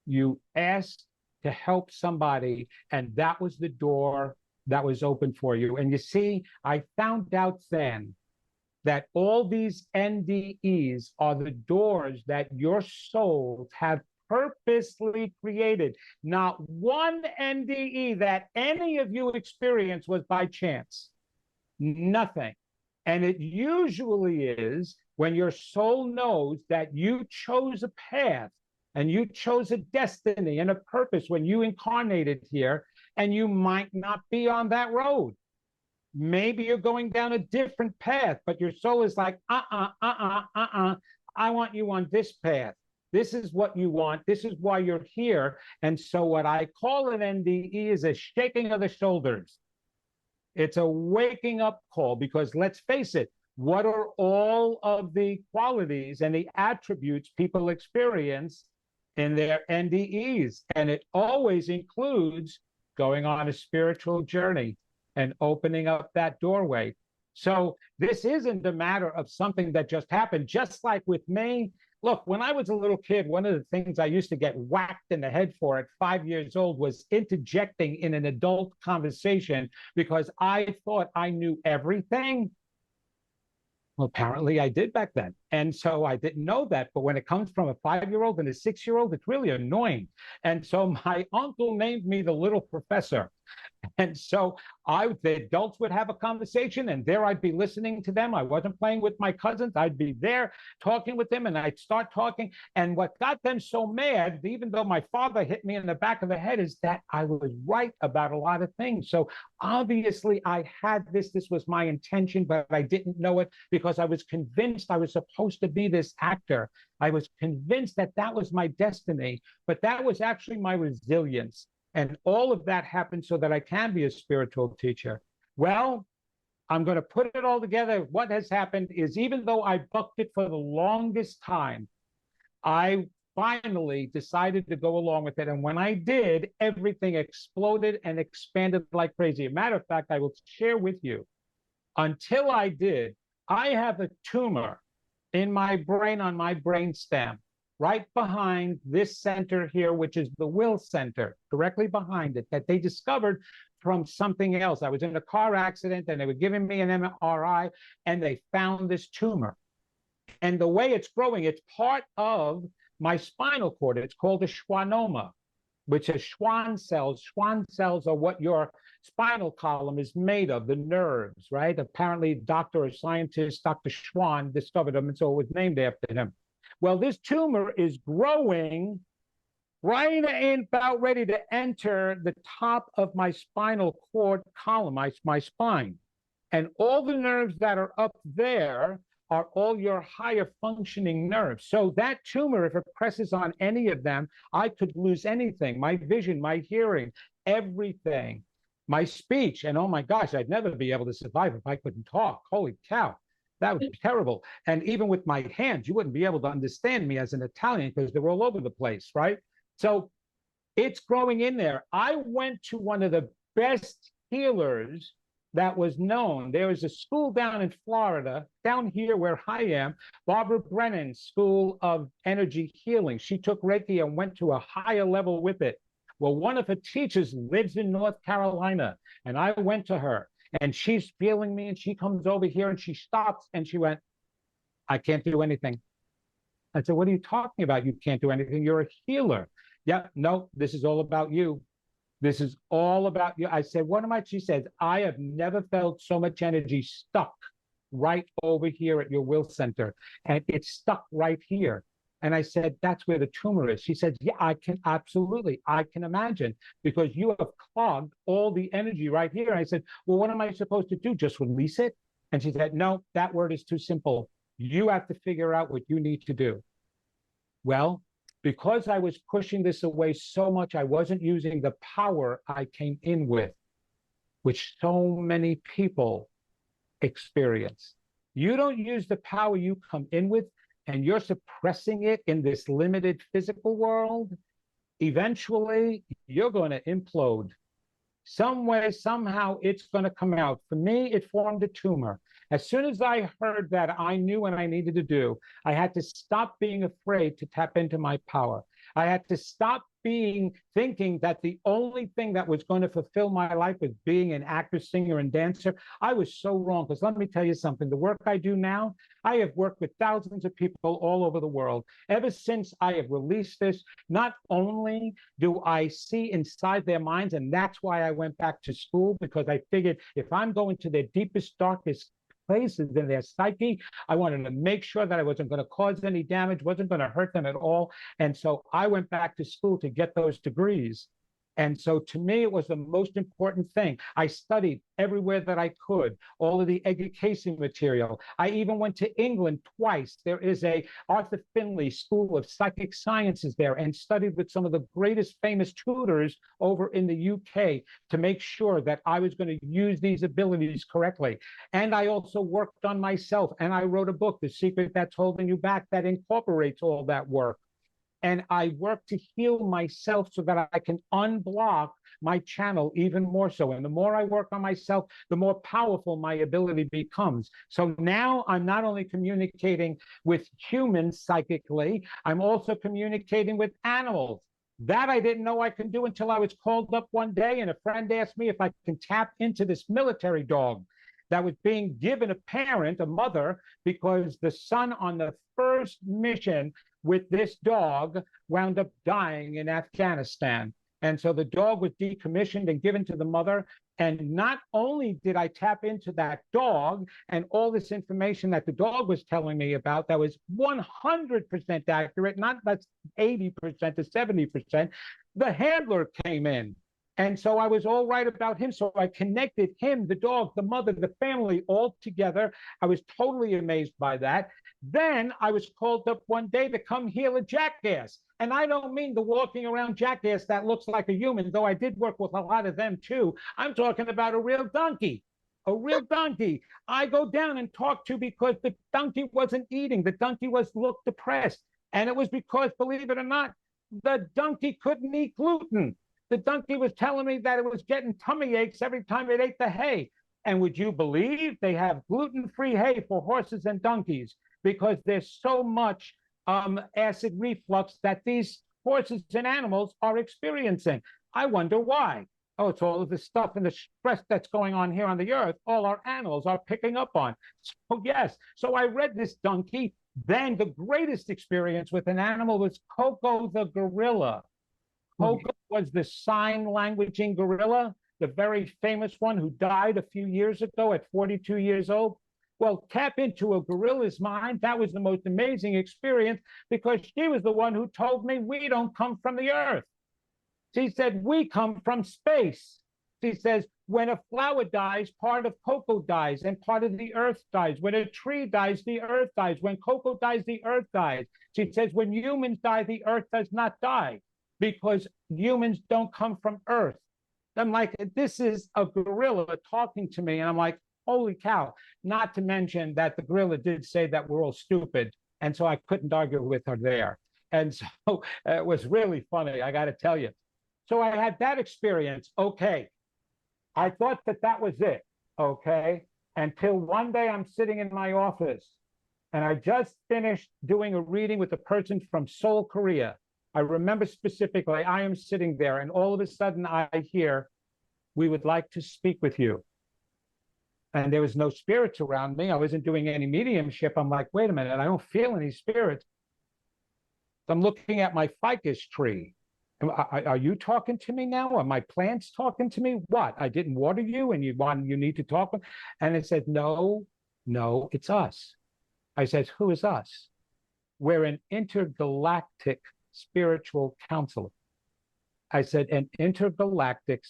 Speaker 4: to help somebody, and that was the door that was open for you. And you see, I found out then that all these NDEs are the doors that your souls have purposely created. Not one NDE that any of you experience was by chance. Nothing. And it usually is when your soul knows that you chose a path and you chose a destiny and a purpose when you incarnated here, and you might not be on that road. Maybe you're going down a different path, but your soul is like, I want you on this path. This is what you want. This is why you're here. And so what I call an NDE is a shaking of the shoulders. It's a waking up call, because let's face it, what are all of the qualities and the attributes people experience in their NDEs? And it always includes going on a spiritual journey and opening up that doorway. So this isn't a matter of something that just happened. Just like with me, look, when I was a little kid, one of the things I used to get whacked in the head for at 5 years old was interjecting in an adult conversation because I thought I knew everything. Well, apparently I did back then. And so I didn't know that. But when it comes from a 5-year-old and a 6-year-old, it's really annoying. And so my uncle named me the little professor. And so the adults would have a conversation, and there I'd be listening to them. I wasn't playing with my cousins. I'd be there talking with them, and I'd start talking. And what got them so mad, even though my father hit me in the back of the head, is that I was right about a lot of things. So obviously I had this. This was my intention, but I didn't know it because I was convinced I was supposed to be this actor. I was convinced that that was my destiny, but that was actually my resilience. And all of that happened so that I can be a spiritual teacher. Well, I'm going to put it all together. What has happened is, even though I bucked it for the longest time, I finally decided to go along with it. And when I did, everything exploded and expanded like crazy. As a matter of fact, I will share with you, until I did, I have a tumor in my brain, on my brainstem, right behind this center here, which is the will center, directly behind it, that they discovered from something else. I was in a car accident and they were giving me an MRI and they found this tumor. And the way it's growing, it's part of my spinal cord. It's called a schwannoma, which is Schwann cells. Schwann cells are what your spinal column is made of, the nerves, right? Apparently, doctor or scientist, Dr. Schwann, discovered them, and so it was named after him. Well, this tumor is growing right in, about ready to enter the top of my spinal cord column, my spine. And all the nerves that are up there are all your higher functioning nerves. So that tumor, if it presses on any of them, I could lose anything, my vision, my hearing, everything, my speech. And oh my gosh, I'd never be able to survive if I couldn't talk. Holy cow. That would be terrible. And even with my hands, you wouldn't be able to understand me as an Italian because they're all over the place, right? So it's growing in there. I went to one of the best healers that was known. There was a school down in Florida, down here where I am, Barbara Brennan's School of Energy Healing. She took Reiki and went to a higher level with it. Well, one of her teachers lives in North Carolina, and I went to her. And she's feeling me, and she comes over here and she stops and she went, I can't do anything. I said, what are you talking about? You can't do anything. You're a healer. Yeah, no, this is all about you. This is all about you. I said, what am I? She said, I have never felt so much energy stuck right over here at your will center. And it's stuck right here. And I said, that's where the tumor is. She said, yeah, I can absolutely, I can imagine, because you have clogged all the energy right here. And I said, well, what am I supposed to do? Just release it? And she said, no, that word is too simple. You have to figure out what you need to do. Well, because I was pushing this away so much, I wasn't using the power I came in with, which so many people experience. You don't use the power you come in with, and you're suppressing it in this limited physical world, eventually you're going to implode. Some way, somehow, it's going to come out. For me, it formed a tumor. As soon as I heard that, I knew what I needed to do. I had to stop being afraid to tap into my power. I had to stop thinking that the only thing that was going to fulfill my life was being an actor, singer, and dancer. I was so wrong, because let me tell you something. The work I do now, I have worked with thousands of people all over the world. Ever since I have released this, not only do I see inside their minds, and that's why I went back to school, because I figured if I'm going to their deepest, darkest places in their psyche, I wanted to make sure that I wasn't going to cause any damage, wasn't going to hurt them at all. And so I went back to school to get those degrees. And so to me, it was the most important thing. I studied everywhere that I could, all of the education material. I even went to England twice. There is a Arthur Findlay School of Psychic Sciences there, and studied with some of the greatest famous tutors over in the UK to make sure that I was going to use these abilities correctly. And I also worked on myself, and I wrote a book, The Secret That's Holding You Back, that incorporates all that work. And I work to heal myself so that I can unblock my channel even more so. And the more I work on myself, the more powerful my ability becomes. So now I'm not only communicating with humans psychically, I'm also communicating with animals. That I didn't know I could do until I was called up one day and a friend asked me if I can tap into this military dog that was being given a parent, a mother, because the son on the first mission with this dog wound up dying in Afghanistan. And so the dog was decommissioned and given to the mother. And not only did I tap into that dog and all this information that the dog was telling me about that was 100% accurate, not that's 80% to 70%, the handler came in. And so I was all right about him. So I connected him, the dog, the mother, the family all together. I was totally amazed by that. Then I was called up one day to come heal a jackass. And I don't mean the walking around jackass that looks like a human, though I did work with a lot of them too. I'm talking about a real donkey. A real donkey. I go down and talk to because the donkey wasn't eating. The donkey looked depressed. And it was because, believe it or not, the donkey couldn't eat gluten. The donkey was telling me that it was getting tummy aches every time it ate the hay. And would you believe they have gluten-free hay for horses and donkeys because there's so much acid reflux that these horses and animals are experiencing? I wonder why. Oh, it's all of the stuff and the stress that's going on here on the earth. All our animals are picking up on. So yes, so I read this donkey. Then the greatest experience with an animal was Coco the gorilla. Coco was the sign languaging gorilla, the very famous one who died a few years ago at 42 years old. Well, tap into a gorilla's mind. That was the most amazing experience because she was the one who told me we don't come from the earth. She said, we come from space. She says, when a flower dies, part of Coco dies and part of the earth dies. When a tree dies, the earth dies. When Coco dies, the earth dies. She says, when humans die, the earth does not die because humans don't come from earth. I'm like, this is a gorilla talking to me. And I'm like, holy cow. Not to mention that the gorilla did say that we're all stupid. And so I couldn't argue with her there. And so it was really funny, I got to tell you. So I had that experience. Okay. I thought that that was it. Okay. Until one day I'm sitting in my office and I just finished doing a reading with a person from Seoul, Korea. I remember specifically, I am sitting there and all of a sudden I hear, we would like to speak with you. And there was no spirits around me. I wasn't doing any mediumship. I'm like, wait a minute, I don't feel any spirits. I'm looking at my ficus tree. Are you talking to me now? Are my plants talking to me? What? I didn't water you and you need to talk? And it said, no, it's us. I said, who is us? We're an intergalactic spiritual council. I said, an intergalactic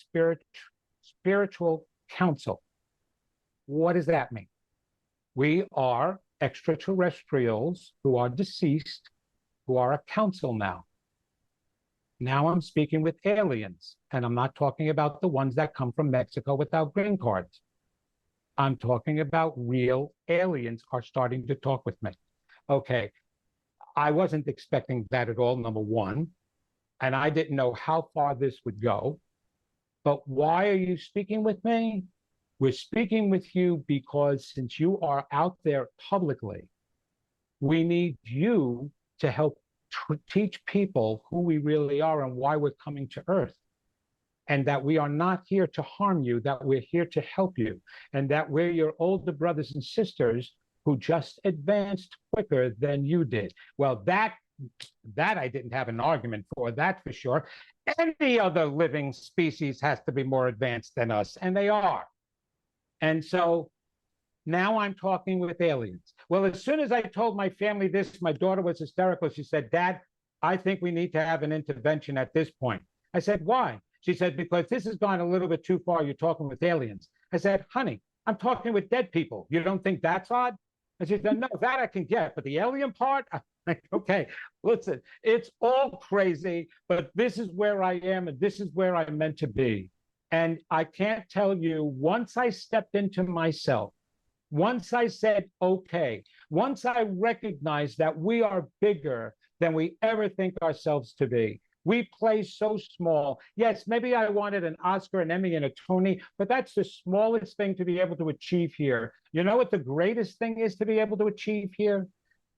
Speaker 4: spiritual council. What does that mean? We are extraterrestrials who are deceased, who are a council now. Now I'm speaking with aliens, and I'm not talking about the ones that come from Mexico without green cards. I'm talking about real aliens are starting to talk with me. Okay, I wasn't expecting that at all, number one, and I didn't know how far this would go. But why are you speaking with me? We're speaking with you because since you are out there publicly, we need you to help teach people who we really are and why we're coming to Earth. And that we are not here to harm you, that we're here to help you. And that we're your older brothers and sisters who just advanced quicker than you did. Well, that I didn't have an argument for, that for sure. Any other living species has to be more advanced than us, and they are. And so now I'm talking with aliens. Well, as soon as I told my family this, my daughter was hysterical. She said, Dad, I think we need to have an intervention at this point. I said, why? She said, because this has gone a little bit too far. You're talking with aliens. I said, honey, I'm talking with dead people. You don't think that's odd? And she said, no, that I can get, but the alien part? I'm like, okay, listen, it's all crazy, but this is where I am and this is where I'm meant to be. And I can't tell you, once I stepped into myself, once I said, okay, once I recognized that we are bigger than we ever think ourselves to be, we play so small. Yes, maybe I wanted an Oscar, an Emmy, and a Tony, but that's the smallest thing to be able to achieve here. You know what the greatest thing is to be able to achieve here?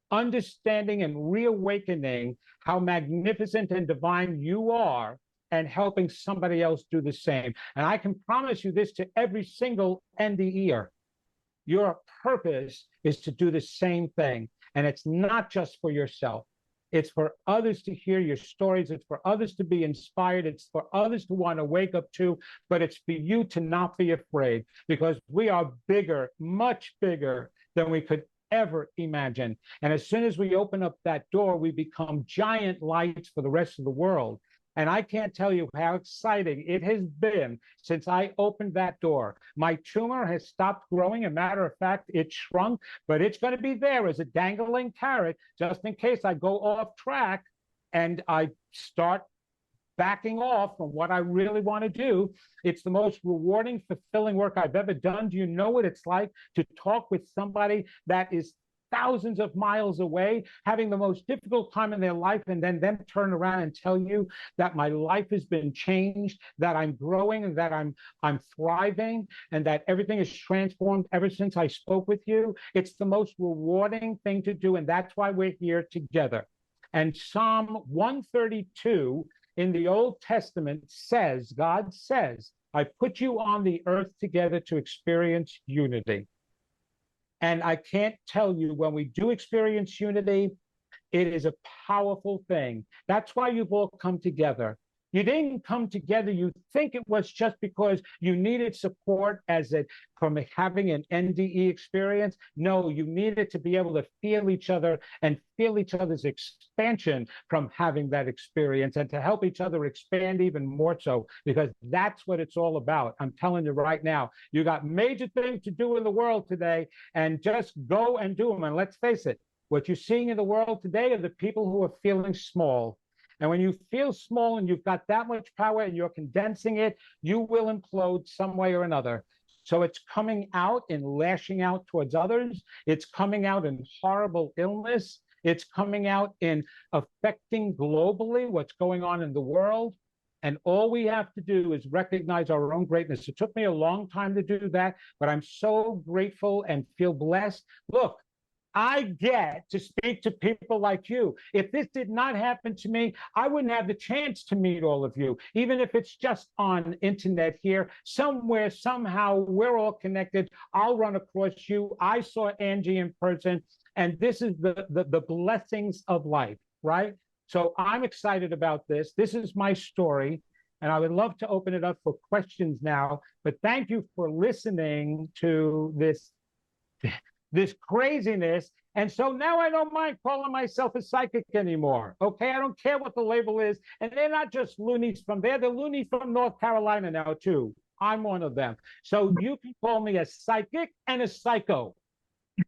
Speaker 4: Understanding and reawakening how magnificent and divine you are and helping somebody else do the same. And I can promise you this to every single NDEer. Your purpose is to do the same thing. And it's not just for yourself. It's for others to hear your stories. It's for others to be inspired. It's for others to want to wake up to, but it's for you to not be afraid, because we are bigger, much bigger than we could ever imagine. And as soon as we open up that door, we become giant lights for the rest of the world. And I can't tell you how exciting it has been since I opened that door. My tumor has stopped growing. As a matter of fact, it shrunk, but it's going to be there as a dangling carrot, just in case I go off track and I start backing off from what I really want to do. It's the most rewarding, fulfilling work I've ever done. Do you know what it's like to talk with somebody that is thousands of miles away, having the most difficult time in their life, and then them turn around and tell you that my life has been changed, that I'm growing, and that I'm thriving, and that everything is transformed ever since I spoke with you? It's the most rewarding thing to do, and that's why we're here together. And Psalm 132 in the Old Testament says, God says, I put you on the earth together to experience unity. And I can't tell you, when we do experience unity, it is a powerful thing. That's why you've all come together. You didn't come together, you think it was just because you needed support from having an NDE experience. No, you needed to be able to feel each other and feel each other's expansion from having that experience, and to help each other expand even more so, because that's what it's all about. I'm telling you right now, you got major things to do in the world today, and just go and do them. And let's face it, what you're seeing in the world today are the people who are feeling small. And when you feel small and you've got that much power and you're condensing it, you will implode some way or another. So it's coming out in lashing out towards others. It's coming out in horrible illness. It's coming out in affecting globally what's going on in the world. And all we have to do is recognize our own greatness. It took me a long time to do that, but I'm so grateful and feel blessed. Look, I get to speak to people like you. If this did not happen to me, I wouldn't have the chance to meet all of you, even if it's just on internet here. Somewhere, somehow, we're all connected. I'll run across you. I saw Angie in person, and this is the blessings of life, right? So I'm excited about this. This is my story, and I would love to open it up for questions now. But thank you for listening to this craziness. And so now I don't mind calling myself a psychic anymore. Okay, I don't care what the label is. And they're not just loonies from there, they're loonies from North Carolina now too. I'm one of them. So you can call me a psychic and a psycho.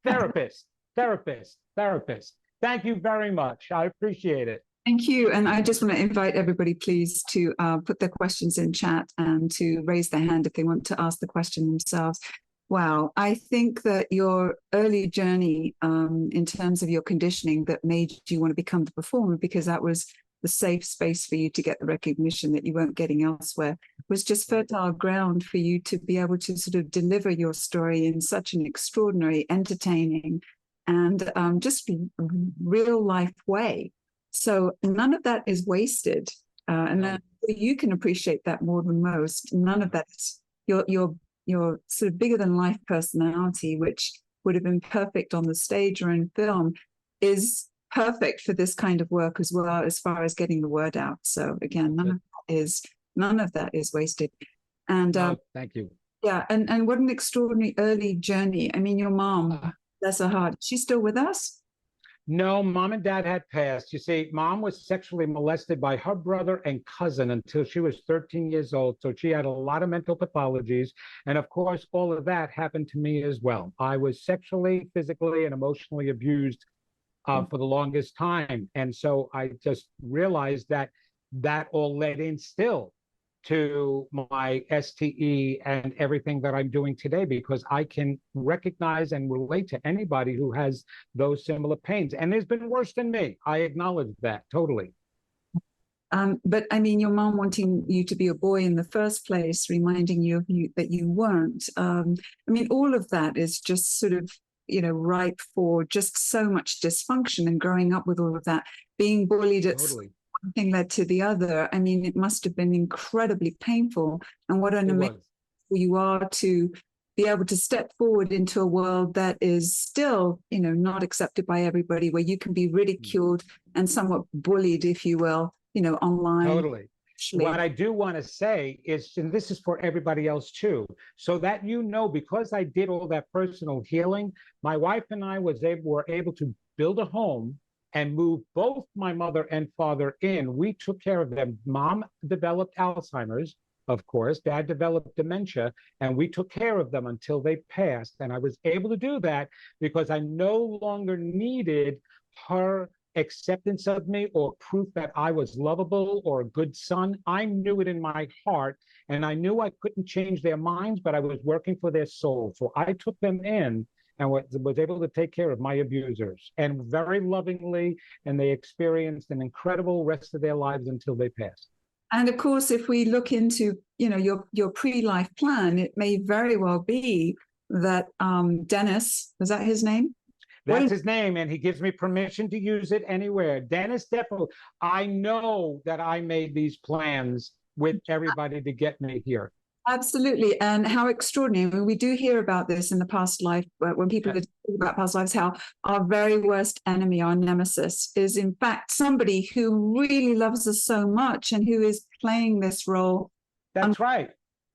Speaker 4: Therapist. Thank you very much. I appreciate it.
Speaker 1: Thank you. And I just want to invite everybody, please, to put their questions in chat and to raise their hand if they want to ask the question themselves. Wow, I think that your early journey in terms of your conditioning that made you want to become the performer, because that was the safe space for you to get the recognition that you weren't getting elsewhere, was just fertile ground for you to be able to sort of deliver your story in such an extraordinary, entertaining, and just real life way. So none of that is wasted. And you can appreciate that more than most. None of that is your sort of bigger than life personality, which would have been perfect on the stage or in film, is perfect for this kind of work as well, as far as getting the word out. So again, none of that is wasted. And
Speaker 4: thank you.
Speaker 1: Yeah, and what an extraordinary early journey. I mean, your mom, bless her heart, she's still with us?
Speaker 4: No, mom and dad had passed. You see, mom was sexually molested by her brother and cousin until she was 13 years old. So she had a lot of mental pathologies. And of course, all of that happened to me as well. I was sexually, physically, and emotionally abused for the longest time. And so I just realized that all led in still to my STE and everything that I'm doing today, because I can recognize and relate to anybody who has those similar pains. And there's been worse than me. I acknowledge that totally.
Speaker 1: But I mean, your mom wanting you to be a boy in the first place, reminding you that you weren't. I mean, all of that is just sort of, ripe for just so much dysfunction, and growing up with all of that, being bullied at
Speaker 4: Totally.
Speaker 1: one thing led to the other. I mean, it must have been incredibly painful. And what an amazing you are to be able to step forward into a world that is still, not accepted by everybody, where you can be ridiculed and somewhat bullied, if you will, online.
Speaker 4: Totally. What I do want to say is, and this is for everybody else too, so that because I did all that personal healing, my wife and I were able to build a home and move both my mother and father in. We took care of them. Mom developed Alzheimer's, of course. Dad developed dementia, and we took care of them until they passed. And I was able to do that because I no longer needed her acceptance of me or proof that I was lovable or a good son. I knew it in my heart, and I knew I couldn't change their minds, but I was working for their soul. So I took them in and was able to take care of my abusers, and very lovingly, and they experienced an incredible rest of their lives until they passed.
Speaker 1: And of course, if we look into, your pre-life plan, it may very well be that Dennis, was that his name?
Speaker 4: That's his name, and he gives me permission to use it anywhere. Dennis, definitely. I know that I made these plans with everybody to get me here.
Speaker 1: Absolutely. And how extraordinary. I mean, we do hear about this in the past life, when people are talking about past lives, how our very worst enemy, our nemesis, is in fact somebody who really loves us so much and who is playing this role.
Speaker 4: That's right.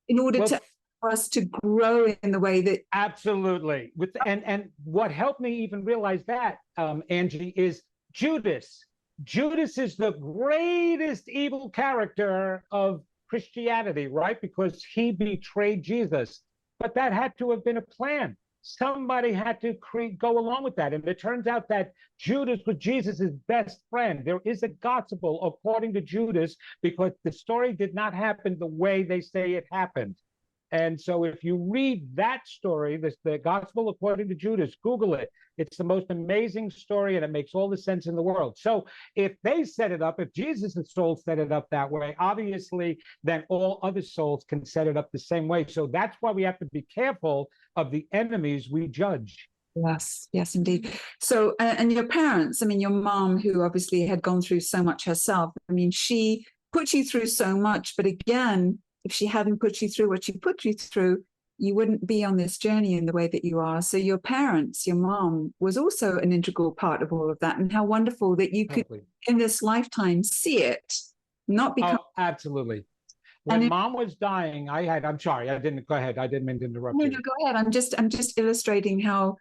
Speaker 1: In order for us to grow in the way that...
Speaker 4: Absolutely. And what helped me even realize that, Angie, is Judas. Judas is the greatest evil character of Christianity, right? Because he betrayed Jesus. But that had to have been a plan. Somebody had to go along with that. And it turns out that Judas was Jesus's best friend. There is a gospel according to Judas, because the story did not happen the way they say it happened. And so if you read that story, the gospel according to Judas, Google it. It's the most amazing story, and it makes all the sense in the world. So if they set it up, if Jesus' soul set it up that way, obviously, then all other souls can set it up the same way. So that's why we have to be careful of the enemies we judge.
Speaker 1: Yes, indeed. So, and your parents, I mean, your mom, who obviously had gone through so much herself, I mean, she put you through so much, but again, if she hadn't put you through what she put you through, you wouldn't be on this journey in the way that you are. So your parents, your mom, was also an integral part of all of that. And how wonderful that you could, in this lifetime, see it, not become...
Speaker 4: Oh, absolutely. When mom was dying, I'm sorry, I didn't, go ahead. I didn't mean to interrupt you.
Speaker 1: No, go ahead. I'm just illustrating how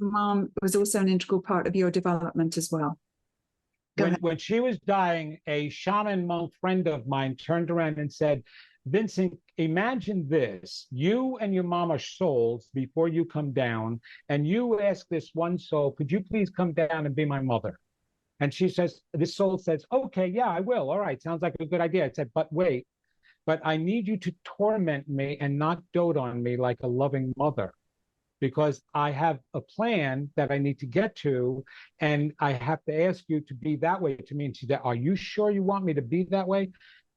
Speaker 1: mom was also an integral part of your development as well.
Speaker 4: When she was dying, a shaman monk friend of mine turned around and said, Vincent, imagine this. You and your mom are souls before you come down, and you ask this one soul, could you please come down and be my mother? And she says, this soul says, okay, yeah, I will. All right, sounds like a good idea. I said, but wait, but I need you to torment me and not dote on me like a loving mother, because I have a plan that I need to get to, and I have to ask you to be that way to me. And she said, are you sure you want me to be that way?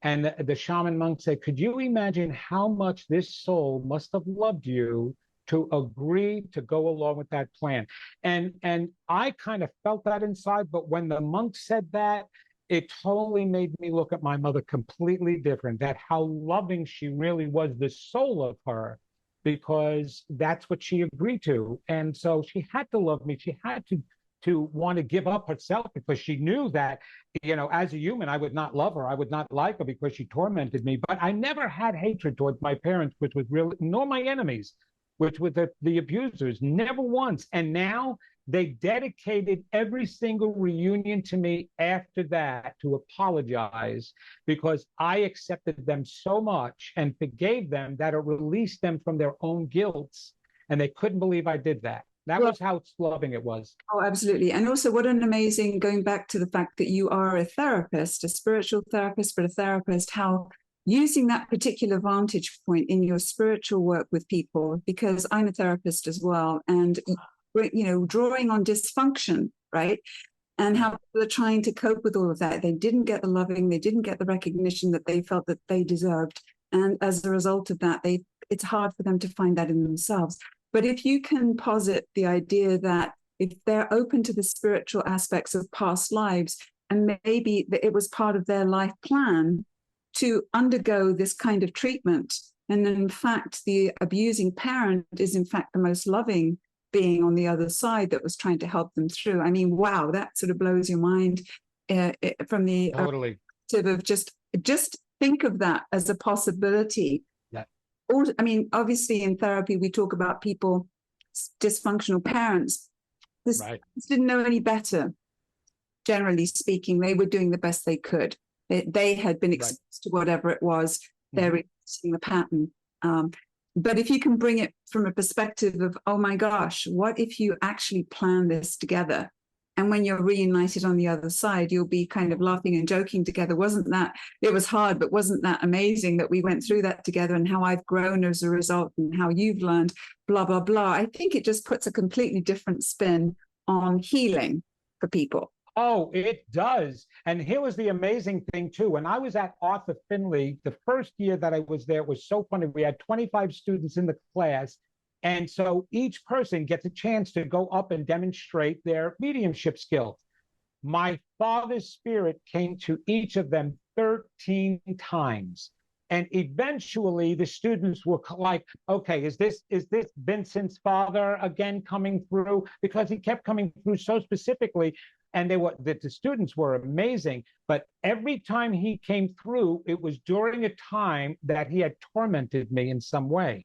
Speaker 4: And the shaman monk said, could you imagine how much this soul must have loved you to agree to go along with that plan? And I kind of felt that inside, but when the monk said that, it totally made me look at my mother completely different, that how loving she really was, the soul of her, because that's what she agreed to. And so she had to love me. She had to want to give up herself, because she knew that, as a human, I would not love her. I would not like her because she tormented me. But I never had hatred towards my parents, which was really, nor my enemies, which were the abusers, never once. And now they dedicated every single reunion to me after that to apologize, because I accepted them so much and forgave them that it released them from their own guilts. And they couldn't believe I did that. That was how loving it was.
Speaker 1: Oh, absolutely. And also, what an amazing, going back to the fact that you are a therapist, a spiritual therapist, but a therapist, how using that particular vantage point in your spiritual work with people, because I'm a therapist as well, and, drawing on dysfunction, right? And how people are trying to cope with all of that. They didn't get the loving, they didn't get the recognition that they felt that they deserved. And as a result of that, it's hard for them to find that in themselves. But if you can posit the idea that if they're open to the spiritual aspects of past lives, and maybe that it was part of their life plan to undergo this kind of treatment And in fact, the abusing parent is in fact the most loving being on the other side that was trying to help them through. I mean, wow, that sort of blows your mind from the
Speaker 4: Totally.
Speaker 1: of just think of that as a possibility.
Speaker 4: Yeah.
Speaker 1: I mean, obviously in therapy, we talk about people, dysfunctional parents. This didn't know any better. Generally speaking, they were doing the best they could. They had been exposed to whatever it was. They're repeating the pattern. But if you can bring it from a perspective of, oh my gosh, what if you actually plan this together? And when you're reunited on the other side, you'll be kind of laughing and joking together. It was hard, but wasn't that amazing that we went through that together, and how I've grown as a result and how you've learned, blah, blah, blah. I think it just puts a completely different spin on healing for people.
Speaker 4: Oh, it does. And here was the amazing thing, too. When I was at Arthur Finley, the first year that I was there, it was so funny. We had 25 students in the class. And so each person gets a chance to go up and demonstrate their mediumship skills. My father's spirit came to each of them 13 times. And eventually the students were like, okay, is this Vincent's father again coming through? Because he kept coming through so specifically. And the students were amazing. But every time he came through, it was during a time that he had tormented me in some way.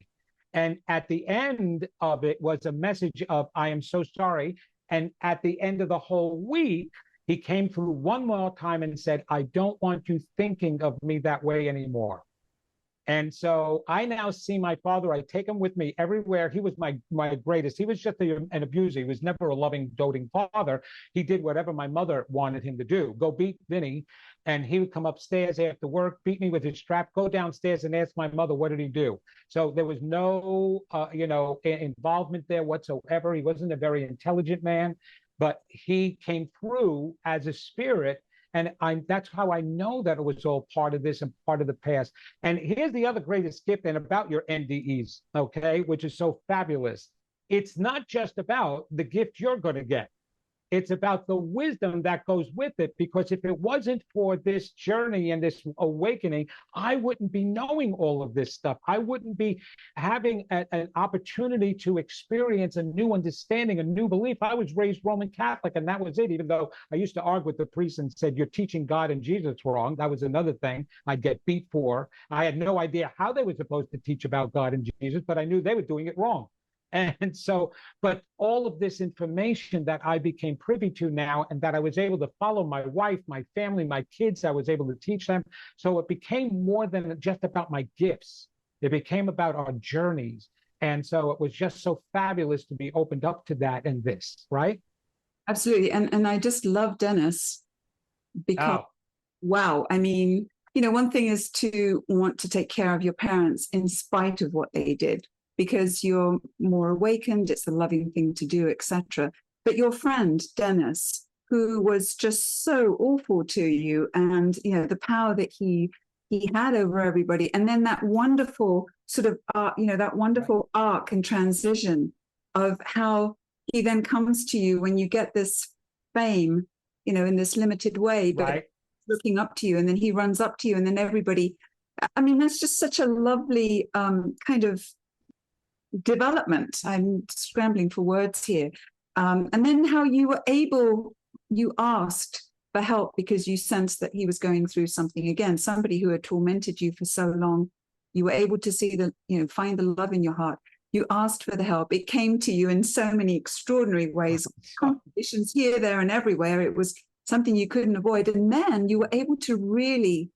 Speaker 4: And at the end of it was a message of, I am so sorry. And at the end of the whole week, he came through one more time and said, I don't want you thinking of me that way anymore. And so I now see my father. I take him with me everywhere. He was my greatest. He was just an abuser. He was never a loving, doting father. He did whatever my mother wanted him to do. Go beat Vinny. And he would come upstairs after work, beat me with his strap, go downstairs and ask my mother, what did he do? So there was no, involvement there whatsoever. He wasn't a very intelligent man, but he came through as a spirit. And that's how I know that it was all part of this and part of the past. And here's the other greatest gift, and about your NDEs, okay, which is so fabulous. It's not just about the gift you're going to get. It's about the wisdom that goes with it, because if it wasn't for this journey and this awakening, I wouldn't be knowing all of this stuff. I wouldn't be having an opportunity to experience a new understanding, a new belief. I was raised Roman Catholic, and that was it, even though I used to argue with the priest and said, you're teaching God and Jesus wrong. That was another thing I'd get beat for. I had no idea how they were supposed to teach about God and Jesus, but I knew they were doing it wrong. And so, but all of this information that I became privy to now, and that I was able to follow my wife, my family, my kids, I was able to teach them. So it became more than just about my gifts. It became about our journeys. And so it was just so fabulous to be opened up to that and this, right?
Speaker 1: Absolutely. And I just love Dennis because, wow, I mean, one thing is to want to take care of your parents in spite of what they did, because you're more awakened, it's a loving thing to do, etc. But your friend, Dennis, who was just so awful to you, and, the power that he had over everybody, and then that wonderful sort of, that wonderful arc and transition of how he then comes to you when you get this fame, in this limited way, but looking up to you, and then he runs up to you, and then everybody, I mean, that's just such a lovely kind of development. I'm scrambling for words here. And then how you asked for help because you sensed that he was going through something. Again, somebody who had tormented you for so long, you were able to see find the love in your heart. You asked for the help. It came to you in so many extraordinary ways, conditions here, there, and everywhere. It was something you couldn't avoid. And then you were able to really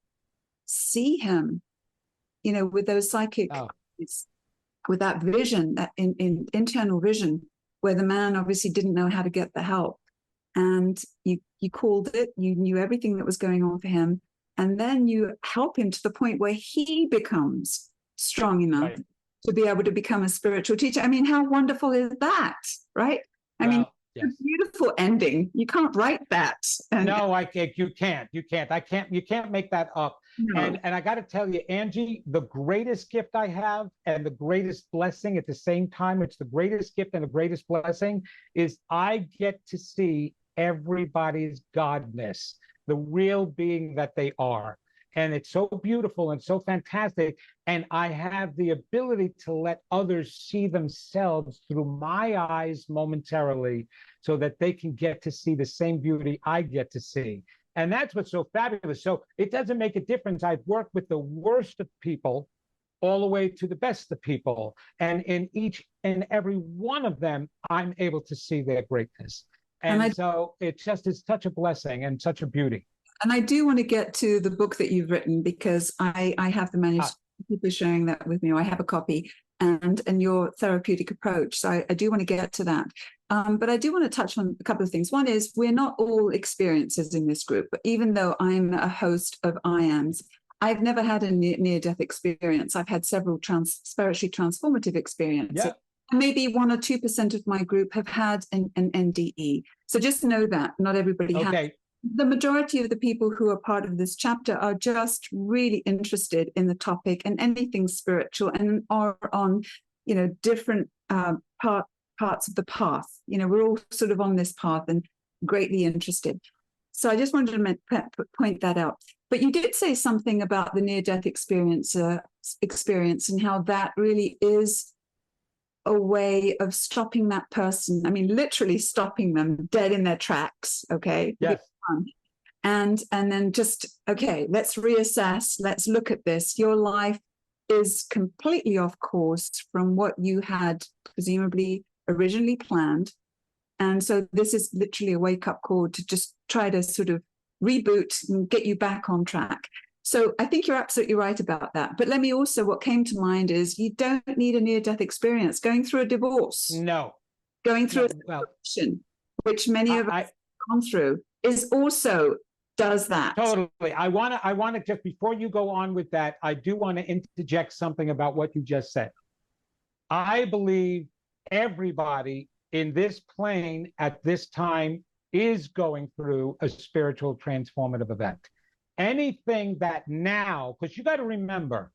Speaker 1: see him, with those psychic eyes, with that vision, that in internal vision, where the man obviously didn't know how to get the help. And you called it, you knew everything that was going on for him. And then you help him to the point where he becomes strong enough to be able to become a spiritual teacher. I mean, how wonderful is that, right? I mean, yes. A beautiful ending. You can't write that.
Speaker 4: No, you can't. You can't make that up. No. And I got to tell you, Angie, the greatest gift I have and the greatest blessing at the same time, it's the greatest gift and the greatest blessing, is I get to see everybody's godness, the real being that they are. And it's so beautiful and so fantastic. And I have the ability to let others see themselves through my eyes momentarily so that they can get to see the same beauty I get to see. And that's what's so fabulous. So it doesn't make a difference. I've worked with the worst of people all the way to the best of people. And in each and every one of them, I'm able to see their greatness. And so it just is such a blessing and such a beauty.
Speaker 1: And I do want to get to the book that you've written, because I have the manuscript. People sharing that with me, or I have a copy, and your therapeutic approach. So I do want to get to that. But I do want to touch on a couple of things. One is, we're not all experiencers in this group. Even though I'm a host of I Ams, I've never had a near-death experience. I've had several spiritually transformative experiences.
Speaker 4: Yeah.
Speaker 1: Maybe 1 or 2% of my group have had an NDE. So just know that not everybody has. The majority of the people who are part of this chapter are just really interested in the topic and anything spiritual, and are on, different parts of the path. We're all sort of on this path and greatly interested. So I just wanted to point that out. But you did say something about the near-death experience and how that really is a way of stopping that person. I mean, literally stopping them dead in their tracks. Okay.
Speaker 4: Yes.
Speaker 1: And then just, okay, let's reassess. Let's look at this. Your life is completely off course from what you had presumably originally planned. And so this is literally a wake-up call to just try to sort of reboot and get you back on track. So I think you're absolutely right about that. But let me also, what came to mind is, you don't need a near-death experience. Going through a divorce.
Speaker 4: No.
Speaker 1: Going through a separation, which many of us have gone through, is also does that.
Speaker 4: Totally. I want to just, before you go on with that, I do want to interject something about what you just said. I believe everybody in this plane at this time is going through a spiritual transformative event. Anything that now, because you got to remember,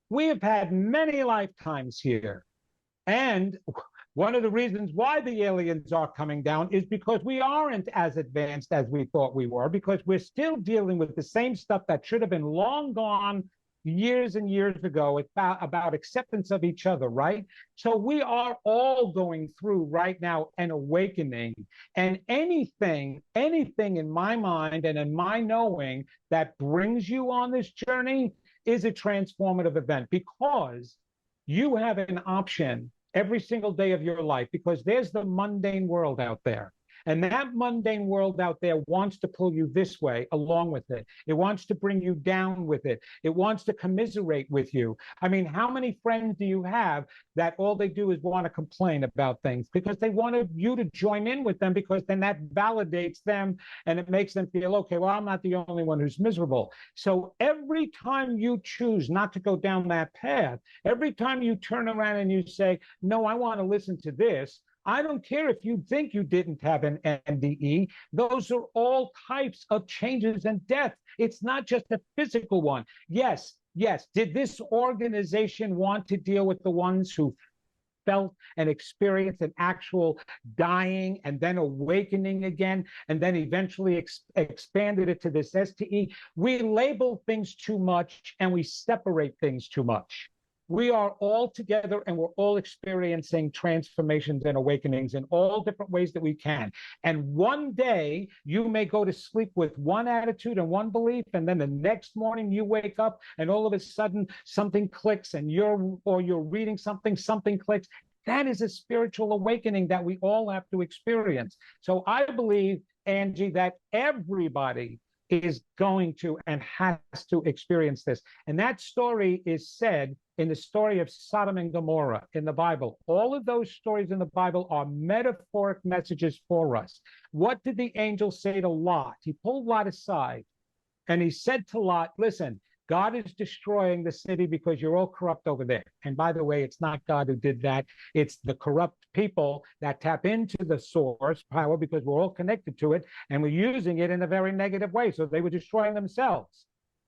Speaker 4: we have had many lifetimes here. And one of the reasons why the aliens are coming down is because we aren't as advanced as we thought we were, because we're still dealing with the same stuff that should have been long gone years and years ago about acceptance of each other, right? So we are all going through right now an awakening. And anything in my mind and in my knowing that brings you on this journey is a transformative event, because you have an option every single day of your life, because there's the mundane world out there. And that mundane world out there wants to pull you this way along with it. It wants to bring you down with it. It wants to commiserate with you. I mean, how many friends do you have that all they do is want to complain about things because they wanted you to join in with them, because then that validates them and it makes them feel, okay, well, I'm not the only one who's miserable. So every time you choose not to go down that path, every time you turn around and you say, no, I want to listen to this, I don't care if you think you didn't have an NDE. Those are all types of changes and death. It's not just a physical one. Yes. Did this organization want to deal with the ones who felt and experienced an actual dying and then awakening again, and then eventually expanded it to this STE? We label things too much and we separate things too much. We are all together and we're all experiencing transformations and awakenings in all different ways that we can. And one day you may go to sleep with one attitude and one belief, and then the next morning you wake up and all of a sudden something clicks, and you're reading something clicks. That is a spiritual awakening that we all have to experience. So I believe, Angie, that everybody is going to and has to experience this. And that story is said in the story of Sodom and Gomorrah in the Bible. All of those stories in the Bible are metaphoric messages for us. What did the angel say to Lot? He pulled Lot aside and he said to Lot, listen, God is destroying the city because you're all corrupt over there. And by the way, it's not God who did that. It's the corrupt people that tap into the source power, because we're all connected to it and we're using it in a very negative way. So they were destroying themselves.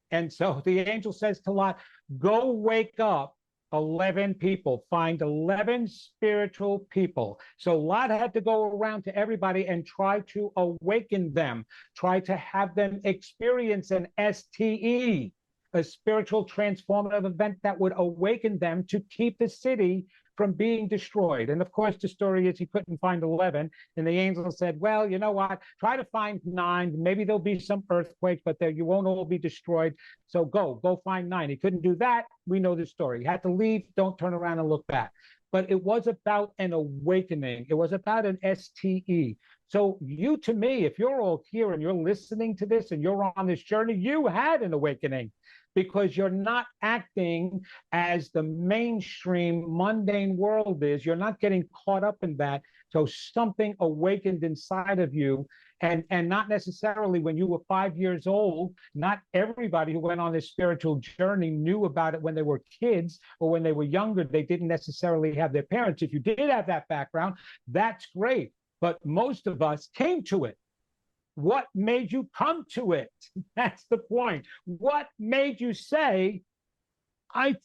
Speaker 4: And so the angel says to Lot, go wake up 11 people, find 11 spiritual people. So Lot had to go around to everybody and try to awaken them, try to have them experience an STE. a spiritual transformative event that would awaken them to keep the city from being destroyed. And of course, the story is he couldn't find 11. And the angel said, well, you know what? Try to find 9. Maybe there'll be some earthquakes, but you won't all be destroyed. So go find 9. He couldn't do that. We know the story. He had to leave. Don't turn around and look back. But it was about an awakening. It was about an STE. So you, to me, if you're all here and you're listening to this and you're on this journey, you had an awakening, because you're not acting as the mainstream mundane world is. You're not getting caught up in that. So something awakened inside of you. And not necessarily when you were 5 years old, not everybody who went on this spiritual journey knew about it when they were kids or when they were younger. They didn't necessarily have their parents. If you did have that background, that's great. But most of us came to it. What made you come to it? That's the point. What made you say, I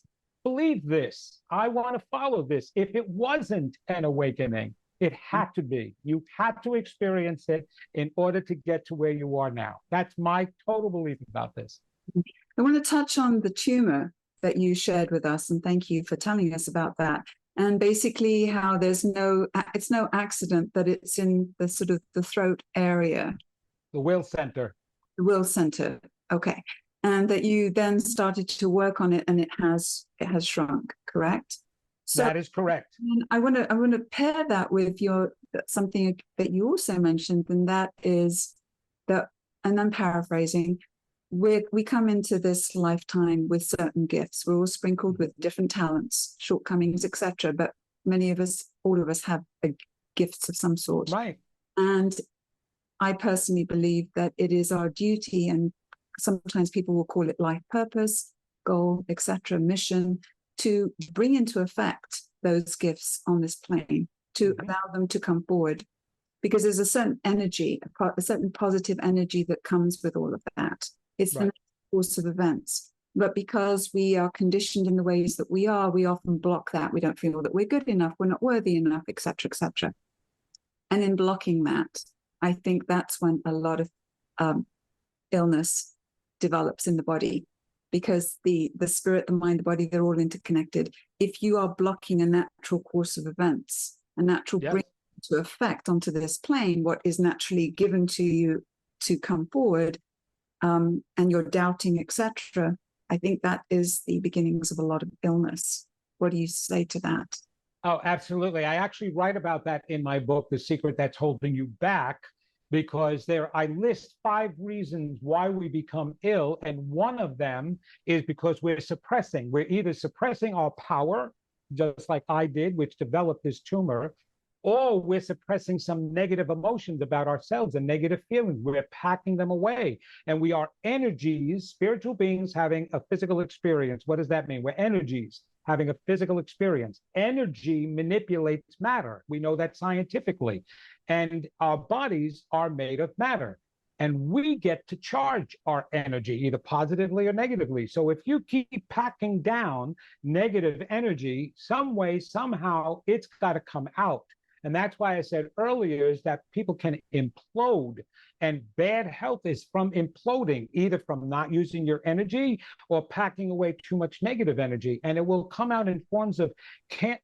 Speaker 4: believe this, I want to follow this? If it wasn't an awakening, it had to be. You had to experience it in order to get to where you are now. That's my total belief about this.
Speaker 1: I want to touch on the tumor that you shared with us, and thank you for telling us about that. And basically how it's no accident that it's in the sort of the throat area.
Speaker 4: The will center.
Speaker 1: The will center. Okay. And that you then started to work on it, and it has shrunk, correct? So
Speaker 4: that is correct.
Speaker 1: I want to pair that with something that you also mentioned, and that is that, and I'm paraphrasing, we come into this lifetime with certain gifts. We're all sprinkled with different talents, shortcomings, etc. But many of us, all of us, have gifts of some sort.
Speaker 4: Right.
Speaker 1: And I personally believe that it is our duty, and sometimes people will call it life purpose, goal, etc., mission, to bring into effect those gifts on this plane, to allow them to come forward. Because there's a certain energy, a certain positive energy that comes with all of that. It's the course of events. But because we are conditioned in the ways that we are, we often block that. We don't feel that we're good enough, we're not worthy enough, etc., etc. And in blocking that, I think that's when a lot of illness develops in the body, because the spirit, the mind, the body, they're all interconnected. If you are blocking a natural course of events, a natural bring to effect onto this plane, what is naturally given to you to come forward, and you're doubting, etc., I think that is the beginnings of a lot of illness. What do you say to that?
Speaker 4: Oh, absolutely. I actually write about that in my book, The Secret That's Holding You Back, because I list 5 reasons why we become ill. And one of them is because we're either suppressing our power, just like I did, which developed this tumor, or we're suppressing some negative emotions about ourselves and negative feelings. We're packing them away. And we are energies, spiritual beings having a physical experience. What does that mean? We're energies having a physical experience. Energy manipulates matter. We know that scientifically. And our bodies are made of matter. And we get to charge our energy, either positively or negatively. So if you keep packing down negative energy, some way, somehow, it's got to come out. And that's why I said earlier is that people can implode, and bad health is from imploding, either from not using your energy or packing away too much negative energy. And it will come out in forms of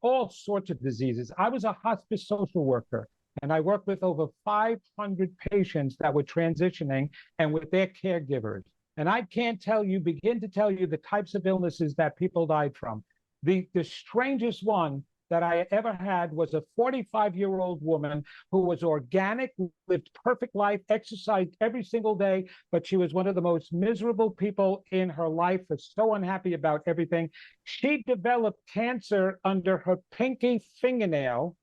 Speaker 4: all sorts of diseases. I was a hospice social worker, and I worked with over 500 patients that were transitioning and with their caregivers. And I can't begin to tell you the types of illnesses that people died from. The strangest one that I ever had was a 45-year-old woman who was organic, lived perfect life, exercised every single day, but she was one of the most miserable people in her life, was so unhappy about everything. She developed cancer under her pinky fingernail.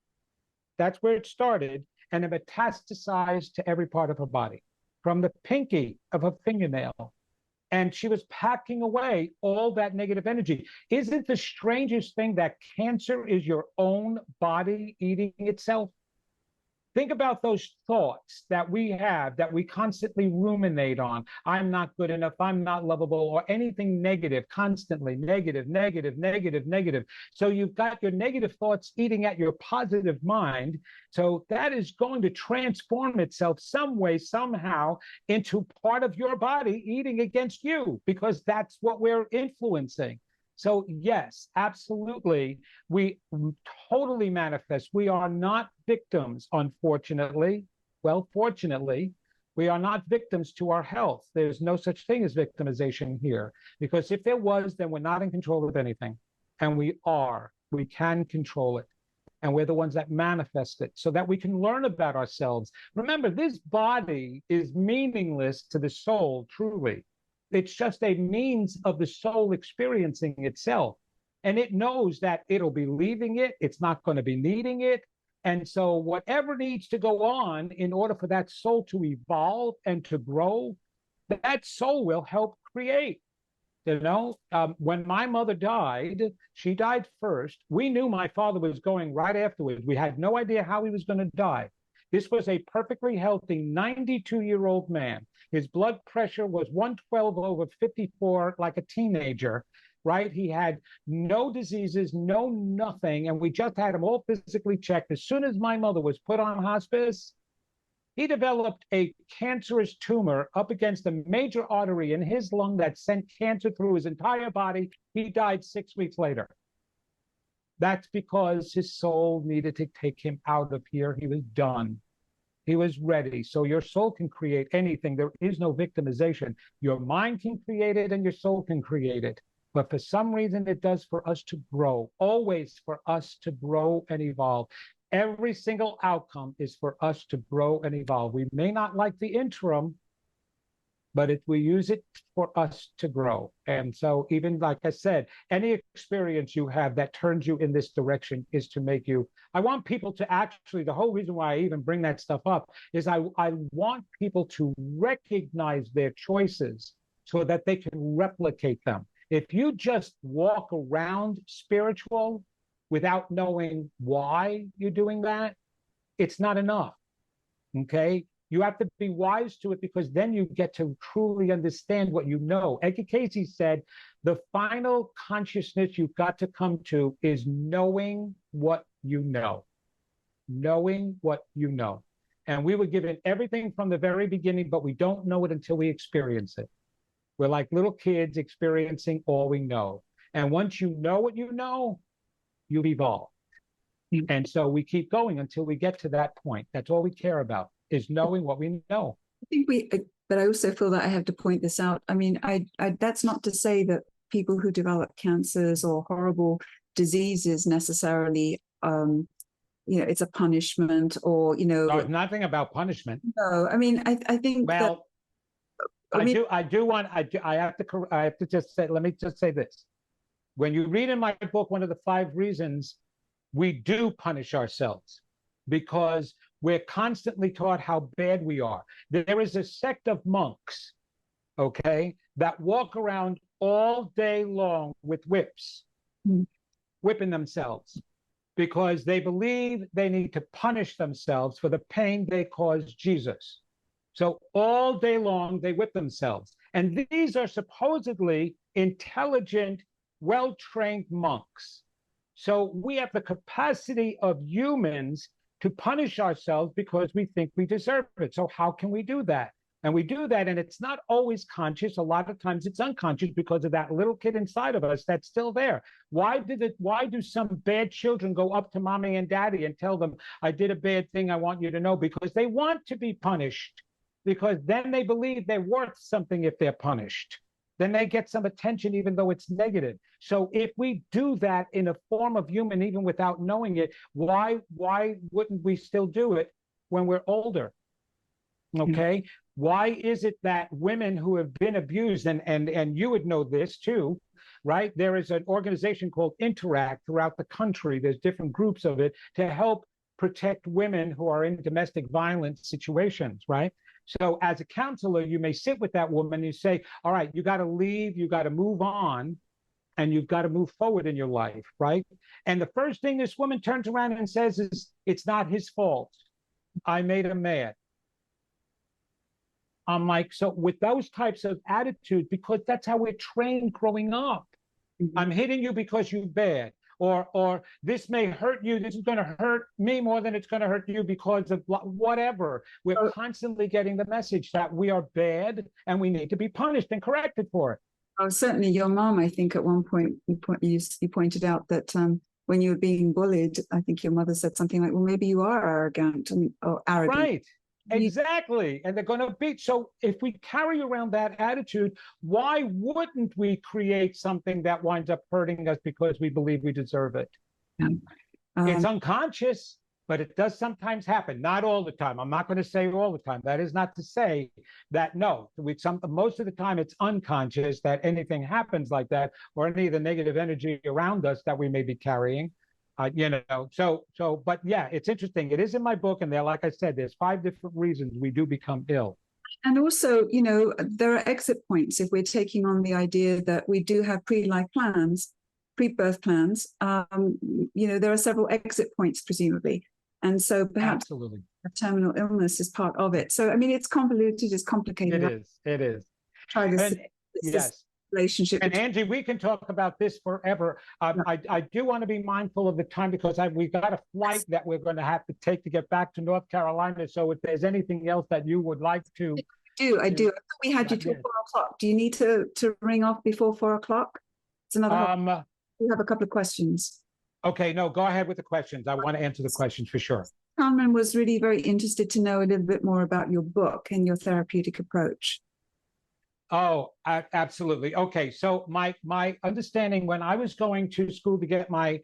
Speaker 4: That's where it started, and it metastasized to every part of her body, from the pinky of her fingernail. And she was packing away all that negative energy. Isn't the strangest thing that cancer is your own body eating itself? Think about those thoughts that we have that we constantly ruminate on. I'm not good enough, I'm not lovable, or anything negative, constantly negative, negative, negative, negative. So you've got your negative thoughts eating at your positive mind. So that is going to transform itself some way, somehow, into part of your body eating against you, because that's what we're influencing. So yes, absolutely, we totally manifest. We are not victims, unfortunately. Well, fortunately, we are not victims to our health. There's no such thing as victimization here, because if there was, then we're not in control of anything. And we are. We can control it. And we're the ones that manifest it so that we can learn about ourselves. Remember, this body is meaningless to the soul, truly. It's just a means of the soul experiencing itself. And it knows that it'll be leaving it. It's not going to be needing it. And so whatever needs to go on in order for that soul to evolve and to grow, that soul will help create. You know, when my mother died, she died first. We knew my father was going right afterwards. We had no idea how he was going to die. This was a perfectly healthy 92-year-old man. His blood pressure was 112/54, like a teenager, right? He had no diseases, no nothing, and we just had him all physically checked. As soon as my mother was put on hospice, he developed a cancerous tumor up against a major artery in his lung that sent cancer through his entire body. He died 6 weeks later. That's because his soul needed to take him out of here. He was done. He was ready. So your soul can create anything. There is no victimization. Your mind can create it and your soul can create it. But for some reason, it does for us to grow, always for us to grow and evolve. Every single outcome is for us to grow and evolve. We may not like the interim, but we use it for us to grow. And so even like I said, any experience you have that turns you in this direction is to make you, I want people to actually, the whole reason why I even bring that stuff up is I want people to recognize their choices so that they can replicate them. If you just walk around spiritual without knowing why you're doing that, it's not enough, okay? You have to be wise to it, because then you get to truly understand what you know. Edgar Cayce said, the final consciousness you've got to come to is knowing what you know. Knowing what you know. And we were given everything from the very beginning, but we don't know it until we experience it. We're like little kids experiencing all we know. And once you know what you know, you've evolved. And so we keep going until we get to that point. That's all we care about, is knowing what we know.
Speaker 1: I think but I also feel that I have to point this out. I mean, that's not to say that people who develop cancers or horrible diseases necessarily, it's a punishment or,
Speaker 4: No, it's nothing about punishment.
Speaker 1: No, I mean, I think
Speaker 4: well, that, I have to just say, let me just say this. When you read in my book, one of the 5 reasons we do punish ourselves, because we're constantly taught how bad we are. There is a sect of monks, okay, that walk around all day long with whips, whipping themselves, because they believe they need to punish themselves for the pain they caused Jesus. So all day long, they whip themselves. And these are supposedly intelligent, well-trained monks. So we have the capacity of humans to punish ourselves because we think we deserve it. So how can we do that? And we do that, and it's not always conscious. A lot of times it's unconscious because of that little kid inside of us that's still there. Why do some bad children go up to mommy and daddy and tell them, I did a bad thing, I want you to know? Because they want to be punished, because then they believe they're worth something if they're punished. Then they get some attention even though it's negative. So if we do that in a form of human, even without knowing it, why wouldn't we still do it when we're older? Okay. Why is it that women who have been abused, and you would know this too, right? There is an organization called Interact throughout the country. There's different groups of it to help protect women who are in domestic violence situations, right? So as a counselor, you may sit with that woman and you say, all right, you got to leave, you got to move on, and you've got to move forward in your life, right? And the first thing this woman turns around and says is, it's not his fault. I made him mad. I'm like, so with those types of attitudes, because that's how we're trained growing up.
Speaker 1: Mhm.
Speaker 4: I'm hitting you because you're bad. Or this may hurt you. This is going to hurt me more than it's going to hurt you because of whatever. We're
Speaker 1: Oh.
Speaker 4: constantly getting the message that we are bad and we need to be punished and corrected for it.
Speaker 1: Oh, certainly your mom, I think at one point you pointed out that when you were being bullied, I think your mother said something like, well, maybe you are arrogant or arrogant.
Speaker 4: Right. Exactly. And they're going to beat. So if we carry around that attitude, why wouldn't we create something that winds up hurting us because we believe we deserve it? It's unconscious, but it does sometimes happen. Not all the time. I'm not going to say all the time. That is not to say that, no, most of the time it's unconscious that anything happens like that, or any of the negative energy around us that we may be carrying. But yeah, it's interesting. It is in my book, and there, like I said, there's 5 different reasons we do become ill.
Speaker 1: And also, there are exit points if we're taking on the idea that we do have pre-life plans, pre-birth plans. There are several exit points, presumably. And so perhaps
Speaker 4: Absolutely.
Speaker 1: a terminal illness is part of it. So, I mean, it's convoluted, it's complicated.
Speaker 4: It is.
Speaker 1: Try to
Speaker 4: yes.
Speaker 1: Relationship.
Speaker 4: And Angie, we can talk about this forever. I do want to be mindful of the time because we've got a flight that we're going to have to take to get back to North Carolina. So if there's anything else that you would like to.
Speaker 1: I do. I thought we had you till 4:00. Do you need to ring off before 4:00? It's another. We have a couple of questions.
Speaker 4: Okay, no, go ahead with the questions. I want to answer the questions for sure.
Speaker 1: Carmen was really very interested to know a little bit more about your book and your therapeutic approach.
Speaker 4: Oh, absolutely. Okay, so my understanding when I was going to school to get my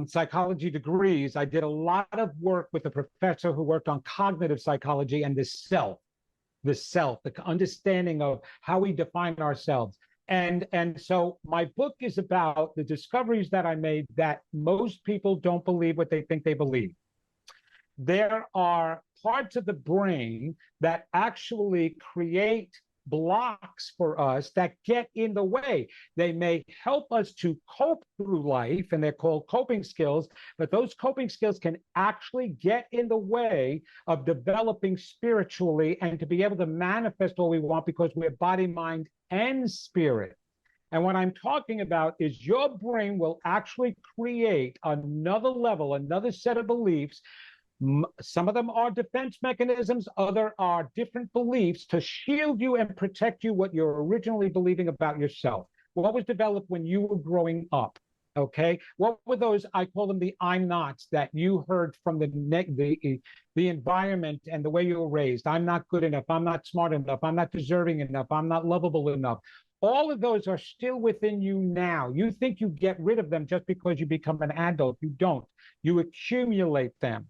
Speaker 4: psychology degrees, I did a lot of work with a professor who worked on cognitive psychology and the understanding of how we define ourselves. And so my book is about the discoveries that I made that most people don't believe what they think they believe. There are parts of the brain that actually create blocks for us that get in the way. They may help us to cope through life, and they're called coping skills, but those coping skills can actually get in the way of developing spiritually and to be able to manifest what we want, because we're body, mind, and spirit. And what I'm talking about is your brain will actually create another level, another set of beliefs. Some of them are defense mechanisms, other are different beliefs to shield you and protect you what you're originally believing about yourself. What was developed when you were growing up? Okay, what were those? I call them the I'm nots that you heard from the environment and the way you were raised. I'm not good enough. I'm not smart enough. I'm not deserving enough. I'm not lovable enough. All of those are still within you now. You think you get rid of them just because you become an adult. You don't. You accumulate them.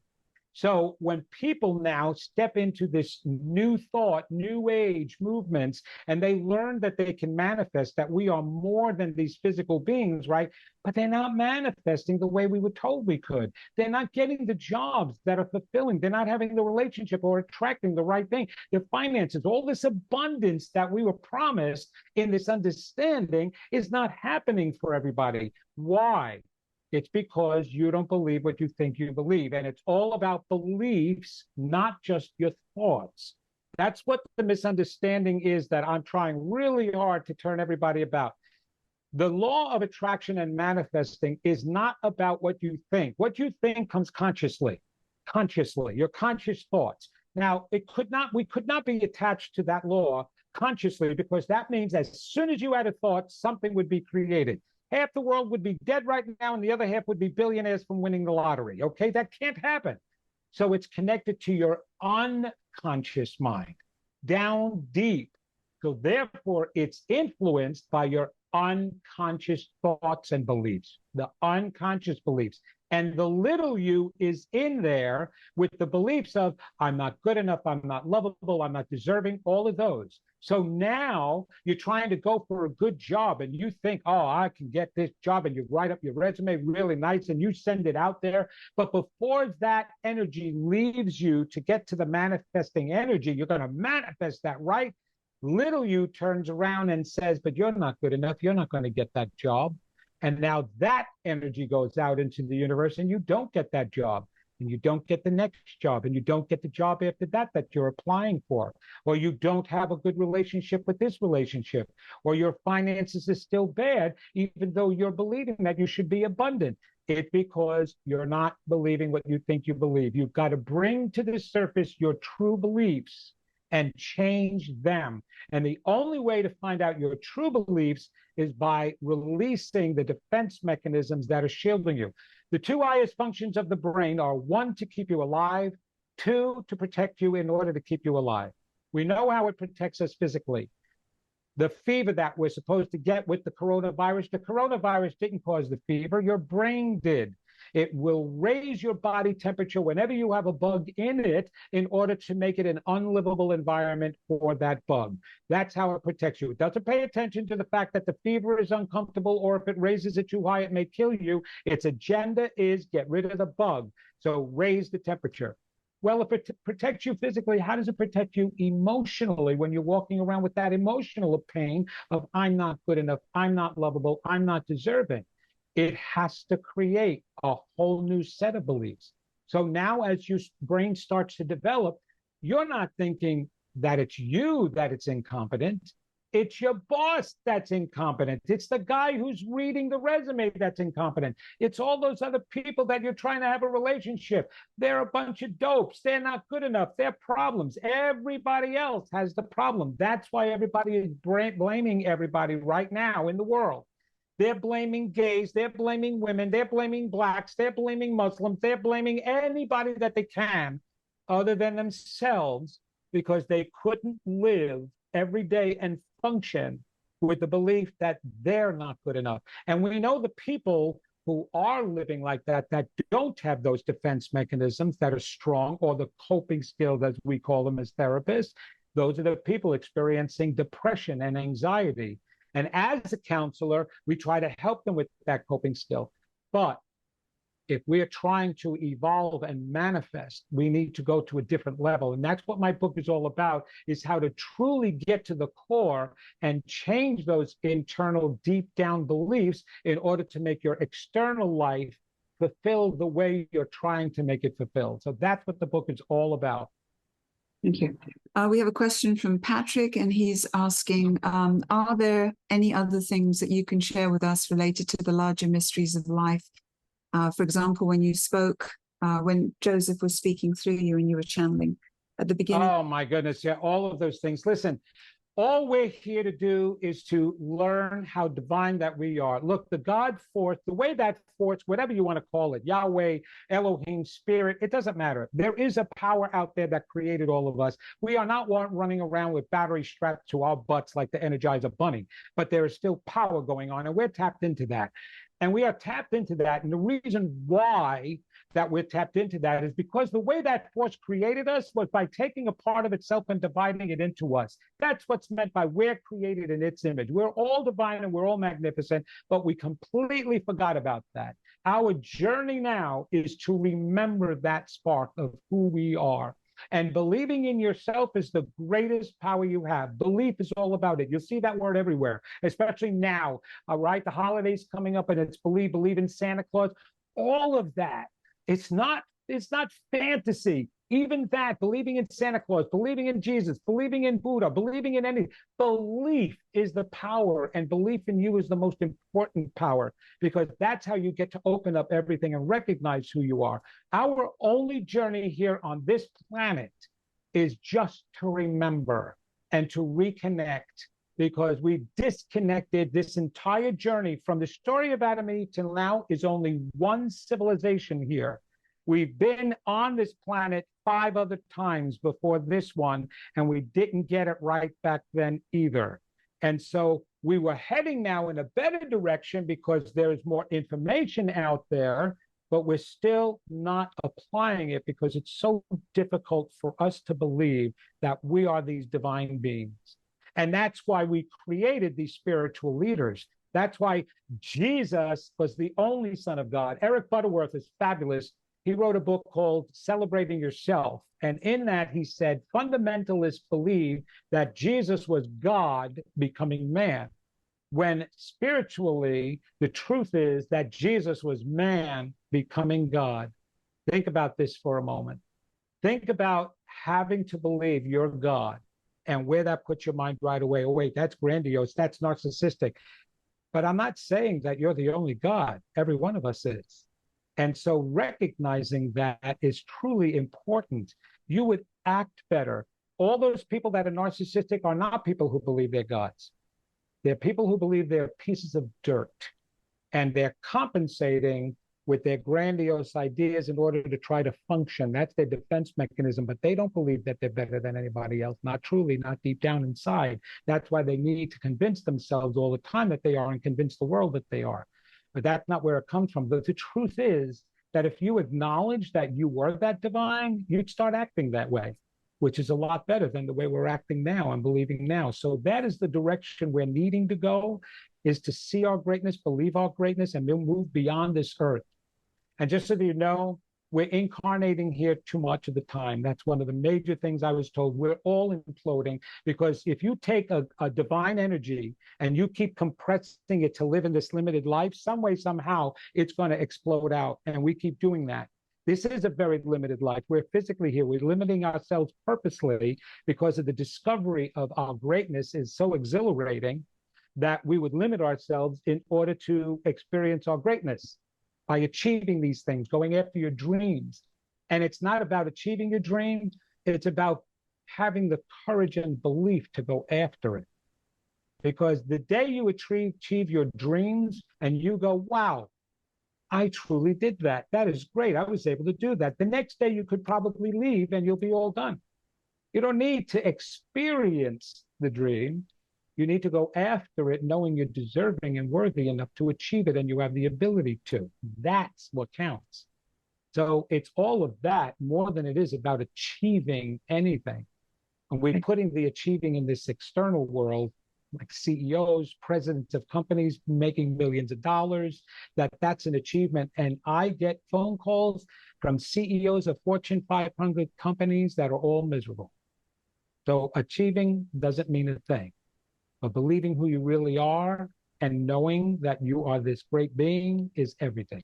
Speaker 4: So when people now step into this new thought, new age movements, and they learn that they can manifest, that we are more than these physical beings, right? But they're not manifesting the way we were told we could. They're not getting the jobs that are fulfilling. They're not having the relationship or attracting the right thing. Their finances, all this abundance that we were promised in this understanding is not happening for everybody. Why? It's because you don't believe what you think you believe. And it's all about beliefs, not just your thoughts. That's what the misunderstanding is that I'm trying really hard to turn everybody about. The law of attraction and manifesting is not about what you think. What you think comes consciously, your conscious thoughts. Now, we could not be attached to that law consciously, because that means as soon as you had a thought, something would be created. Half the world would be dead right now, and the other half would be billionaires from winning the lottery. Okay, that can't happen. So it's connected to your unconscious mind, down deep. So therefore, it's influenced by your unconscious thoughts and beliefs, the unconscious beliefs. And the little you is in there with the beliefs of, I'm not good enough, I'm not lovable, I'm not deserving, all of those. So now you're trying to go for a good job and you think, oh, I can get this job, and you write up your resume really nice and you send it out there. But before that energy leaves you to get to the manifesting energy, you're going to manifest that, right? Little you turns around and says, but you're not good enough. You're not going to get that job. And now that energy goes out into the universe and you don't get that job. and you don't get the next job, and you don't get the job after that that you're applying for, or you don't have a good relationship with this relationship, or your finances is still bad, even though you're believing that you should be abundant. It's because you're not believing what you think you believe. You've got to bring to the surface your true beliefs and change them. And the only way to find out your true beliefs is by releasing the defense mechanisms that are shielding you. The two highest functions of the brain are 1, to keep you alive, 2, to protect you in order to keep you alive. We know how it protects us physically. The fever that we're supposed to get with the coronavirus didn't cause the fever, your brain did. It will raise your body temperature whenever you have a bug in it in order to make it an unlivable environment for that bug. That's how it protects you. It doesn't pay attention to the fact that the fever is uncomfortable, or if it raises it too high, it may kill you. Its agenda is get rid of the bug. So raise the temperature. Well, if it protects you physically, how does it protect you emotionally when you're walking around with that emotional pain of I'm not good enough, I'm not lovable, I'm not deserving? It has to create a whole new set of beliefs. So now as your brain starts to develop, you're not thinking that it's you that it's incompetent. It's your boss that's incompetent. It's the guy who's reading the resume that's incompetent. It's all those other people that you're trying to have a relationship. They're a bunch of dopes. They're not good enough. They're problems. Everybody else has the problem. That's why everybody is blaming everybody right now in the world. They're blaming gays, they're blaming women, they're blaming blacks, they're blaming Muslims, they're blaming anybody that they can other than themselves, because they couldn't live every day and function with the belief that they're not good enough. And we know the people who are living like that, that don't have those defense mechanisms that are strong, or the coping skills, as we call them as therapists, those are the people experiencing depression and anxiety. And as a counselor, we try to help them with that coping skill. But if we are trying to evolve and manifest, we need to go to a different level. And that's what my book is all about, is how to truly get to the core and change those internal deep down beliefs in order to make your external life fulfill the way you're trying to make it fulfilled. So that's what the book is all about.
Speaker 1: Thank you. We have a question from Patrick, and he's asking, are there any other things that you can share with us related to the larger mysteries of life? For example, when you spoke, when Joseph was speaking through you and you were channeling at the beginning.
Speaker 4: Oh, my goodness. Yeah, all of those things. Listen, all we're here to do is to learn how divine that we are. Look, the God force, the way that force, whatever you want to call it, Yahweh, Elohim, Spirit, it doesn't matter. There is a power out there that created all of us. We are not running around with batteries strapped to our butts like the Energizer Bunny, but there is still power going on, and we're tapped into that. And we are tapped into that. And the reason why that we're tapped into that is because the way that force created us was by taking a part of itself and dividing it into us. That's what's meant by we're created in its image. We're all divine and we're all magnificent, but we completely forgot about that. Our journey now is to remember that spark of who we are. And believing in yourself is the greatest power you have. Belief is all about it. You'll see that word everywhere, especially now, right? The holidays coming up, and it's believe in Santa Claus. All of that. It's not fantasy. Even that, believing in Santa Claus, believing in Jesus, believing in Buddha, believing in anything. Belief is the power, and belief in you is the most important power, because that's how you get to open up everything and recognize who you are. Our only journey here on this planet is just to remember and to reconnect, because we disconnected. This entire journey from the story of Adam and Eve till now is only one civilization here. We've been on this planet 5 other times before this one, and we didn't get it right back then either. And so we were heading now in a better direction because there's more information out there, but we're still not applying it because it's so difficult for us to believe that we are these divine beings. And that's why we created these spiritual leaders. That's why Jesus was the only Son of God. Eric Butterworth is fabulous. He wrote a book called Celebrating Yourself. And in that, he said, fundamentalists believe that Jesus was God becoming man, when spiritually, the truth is that Jesus was man becoming God. Think about this for a moment. Think about having to believe you're God and where that puts your mind right away. Oh, wait, that's grandiose. That's narcissistic. But I'm not saying that you're the only God. Every one of us is. And so recognizing that is truly important. You would act better. All those people that are narcissistic are not people who believe they're gods. They're people who believe they're pieces of dirt, and they're compensating with their grandiose ideas in order to try to function. That's their defense mechanism, but they don't believe that they're better than anybody else, not truly, not deep down inside. That's why they need to convince themselves all the time that they are and convince the world that they are. But that's not where it comes from. But the truth is that if you acknowledge that you were that divine, you'd start acting that way, which is a lot better than the way we're acting now and believing now. So that is the direction we're needing to go, is to see our greatness, believe our greatness, and move beyond this earth. And just so you know, we're incarnating here too much of the time. That's one of the major things I was told. We're all imploding, because if you take a divine energy and you keep compressing it to live in this limited life, some way, somehow, it's going to explode out. And we keep doing that. This is a very limited life. We're physically here. We're limiting ourselves purposely because of the discovery of our greatness is so exhilarating that we would limit ourselves in order to experience our greatness by achieving these things, going after your dreams. And it's not about achieving your dream. It's about having the courage and belief to go after it. Because the day you achieve your dreams and you go, wow, I truly did that. That is great. I was able to do that. The next day you could probably leave and you'll be all done. You don't need to experience the dream. You need to go after it knowing you're deserving and worthy enough to achieve it, and you have the ability to. That's what counts. So it's all of that more than it is about achieving anything. And we're putting the achieving in this external world, like CEOs, presidents of companies making millions of dollars, that's an achievement. And I get phone calls from CEOs of Fortune 500 companies that are all miserable. So achieving doesn't mean a thing. But believing who you really are and knowing that you are this great being is everything.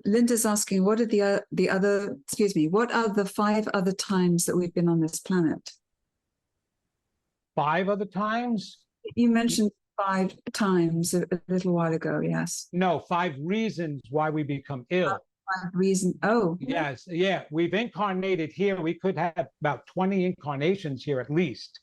Speaker 1: Linda's asking, what are what are the 5 other times that we've been on this planet?
Speaker 4: 5 other times?
Speaker 1: You mentioned 5 times a little while ago, yes.
Speaker 4: No, 5 reasons why we become ill.
Speaker 1: 5 reasons. Oh.
Speaker 4: Yes, yeah. We've incarnated here. We could have about 20 incarnations here at least.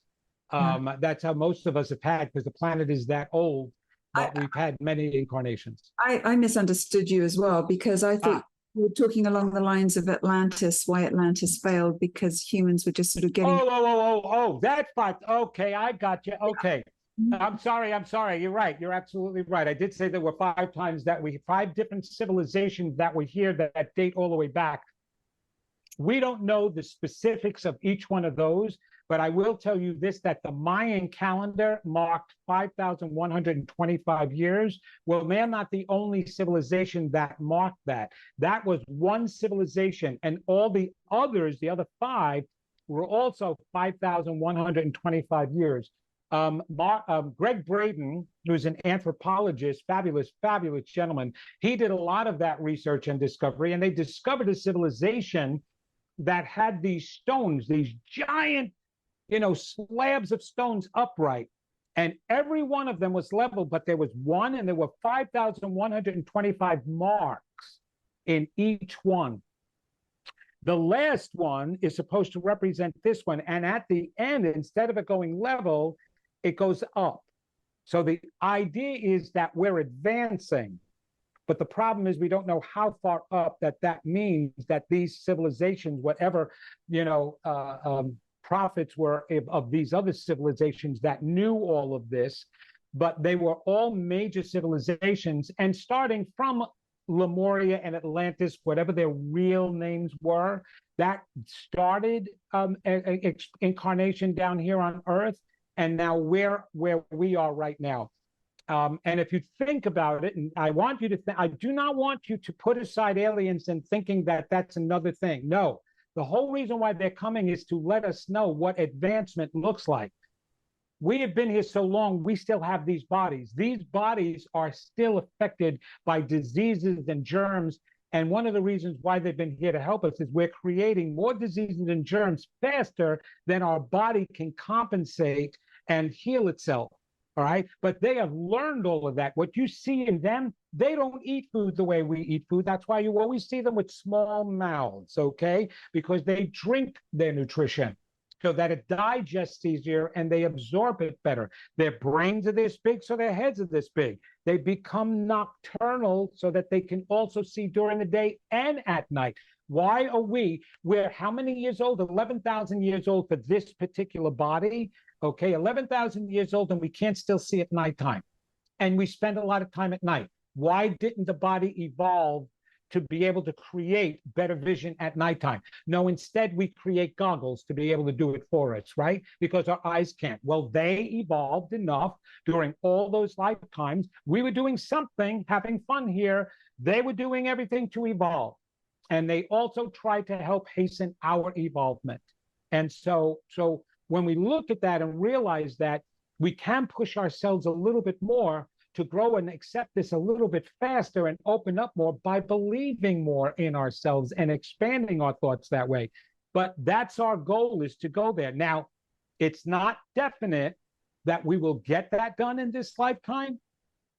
Speaker 4: That's how most of us have had, because the planet is that old, but we've had many incarnations.
Speaker 1: I misunderstood you as well, because I thought you were talking along the lines of Atlantis, why Atlantis failed, because humans were just sort of getting...
Speaker 4: Oh, that's fine. Okay, I got you. Okay. I'm sorry. You're right. You're absolutely right. I did say there were 5 times that 5 different civilizations that were here that date all the way back. We don't know the specifics of each one of those, but I will tell you this, that the Mayan calendar marked 5,125 years. Well, they're not the only civilization that marked that. That was one civilization, and all the others, the other 5, were also 5,125 years. Greg Braden, who's an anthropologist, fabulous gentleman, he did a lot of that research and discovery, and they discovered a civilization that had these stones, these giant, slabs of stones upright, and every one of them was level, but there was one, and there were 5,125 marks in each one. The last one is supposed to represent this one, and at the end, instead of it going level, it goes up. So the idea is that we're advancing, but the problem is we don't know how far up that means that these civilizations, whatever, prophets were of these other civilizations that knew all of this, but they were all major civilizations, and starting from Lemuria and Atlantis, whatever their real names were, that started incarnation down here on Earth, and now where we are right now. And if you think about it, and I want you to think, I do not want you to put aside aliens and thinking that that's another thing. No. The whole reason why they're coming is to let us know what advancement looks like. We have been here so long, we still have these bodies. These bodies are still affected by diseases and germs And one of the reasons why they've been here to help us is we're creating more diseases and germs faster than our body can compensate and heal itself. All right. But they have learned all of that. What you see in them, they don't eat food the way we eat food. That's why you always see them with small mouths, okay? Because they drink their nutrition so that it digests easier and they absorb it better. Their brains are this big, so their heads are this big. They become nocturnal so that they can also see during the day and at night. Why are we're how many years old? 11,000 years old for this particular body. Okay, 11,000 years old, and we can't still see at nighttime. And we spend a lot of time at night. Why didn't the body evolve to be able to create better vision at nighttime? No, instead we create goggles to be able to do it for us, right? Because our eyes can't. Well, they evolved enough during all those lifetimes. We were doing something, having fun here. They were doing everything to evolve. And they also tried to help hasten our evolvement. And so when we look at that and realize that we can push ourselves a little bit more to grow and accept this a little bit faster and open up more by believing more in ourselves and expanding our thoughts that way. But that's our goal, is to go there. Now, it's not definite that we will get that done in this lifetime.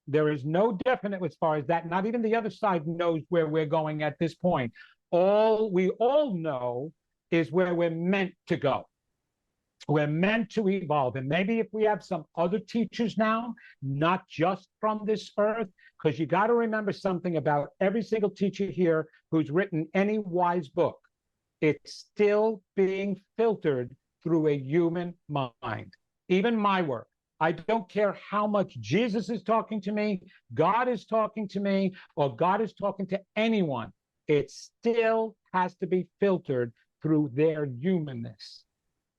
Speaker 4: There is no definite as far as that. Not even the other side knows where we're going at this point. All we all know is where we're meant to go. We're meant to evolve. And maybe if we have some other teachers now, not just from this earth, because you got to remember something about every single teacher here who's written any wise book. It's still being filtered through a human mind. Even my work. I don't care how much Jesus is talking to me, God is talking to me, or God is talking to anyone. It still has to be filtered through their humanness.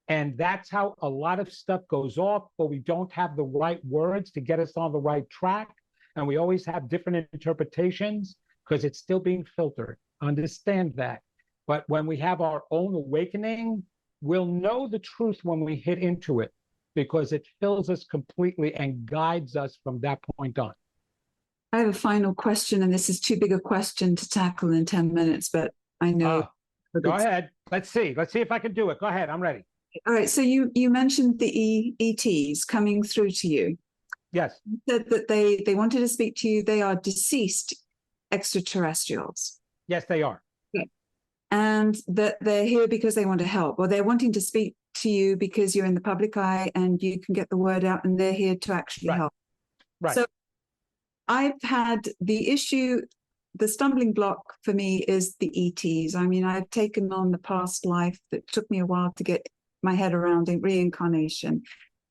Speaker 4: And that's how a lot of stuff goes off, but we don't have the right words to get us on the right track. And we always have different interpretations because it's still being filtered. Understand that. But when we have our own awakening, we'll know the truth when we hit into it, because it fills us completely and guides us from that point on.
Speaker 1: I have a final question, and this is too big a question to tackle in 10 minutes, but I know.
Speaker 4: Go ahead. Let's see if I can do it. Go ahead. I'm ready.
Speaker 1: All right. So you mentioned the ETs coming through to you.
Speaker 4: Yes.
Speaker 1: You said that they wanted to speak to you. They are deceased extraterrestrials.
Speaker 4: Yes, they are.
Speaker 1: Okay. And that they're here because they want to help, or they're wanting to speak to you because you're in the public eye and you can get the word out, and they're here to actually help.
Speaker 4: Right.
Speaker 1: So I've had the issue, the stumbling block for me is the ETs. I mean, I've taken on the past life that took me a while to get my head around in reincarnation,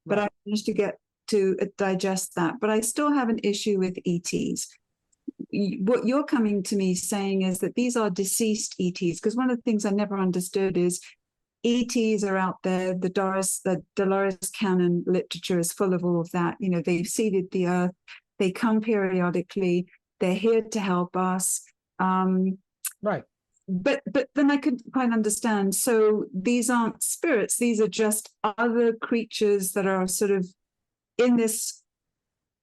Speaker 1: but I managed to get to digest that. But I still have an issue with ETs. What you're coming to me saying is that these are deceased ETs, because one of the things I never understood is ETs are out there. The Dolores Cannon literature is full of all of that. You know, they've seeded the earth. They come periodically. They're here to help us.
Speaker 4: Right.
Speaker 1: But then I couldn't quite understand. So these aren't spirits. These are just other creatures that are sort of in this,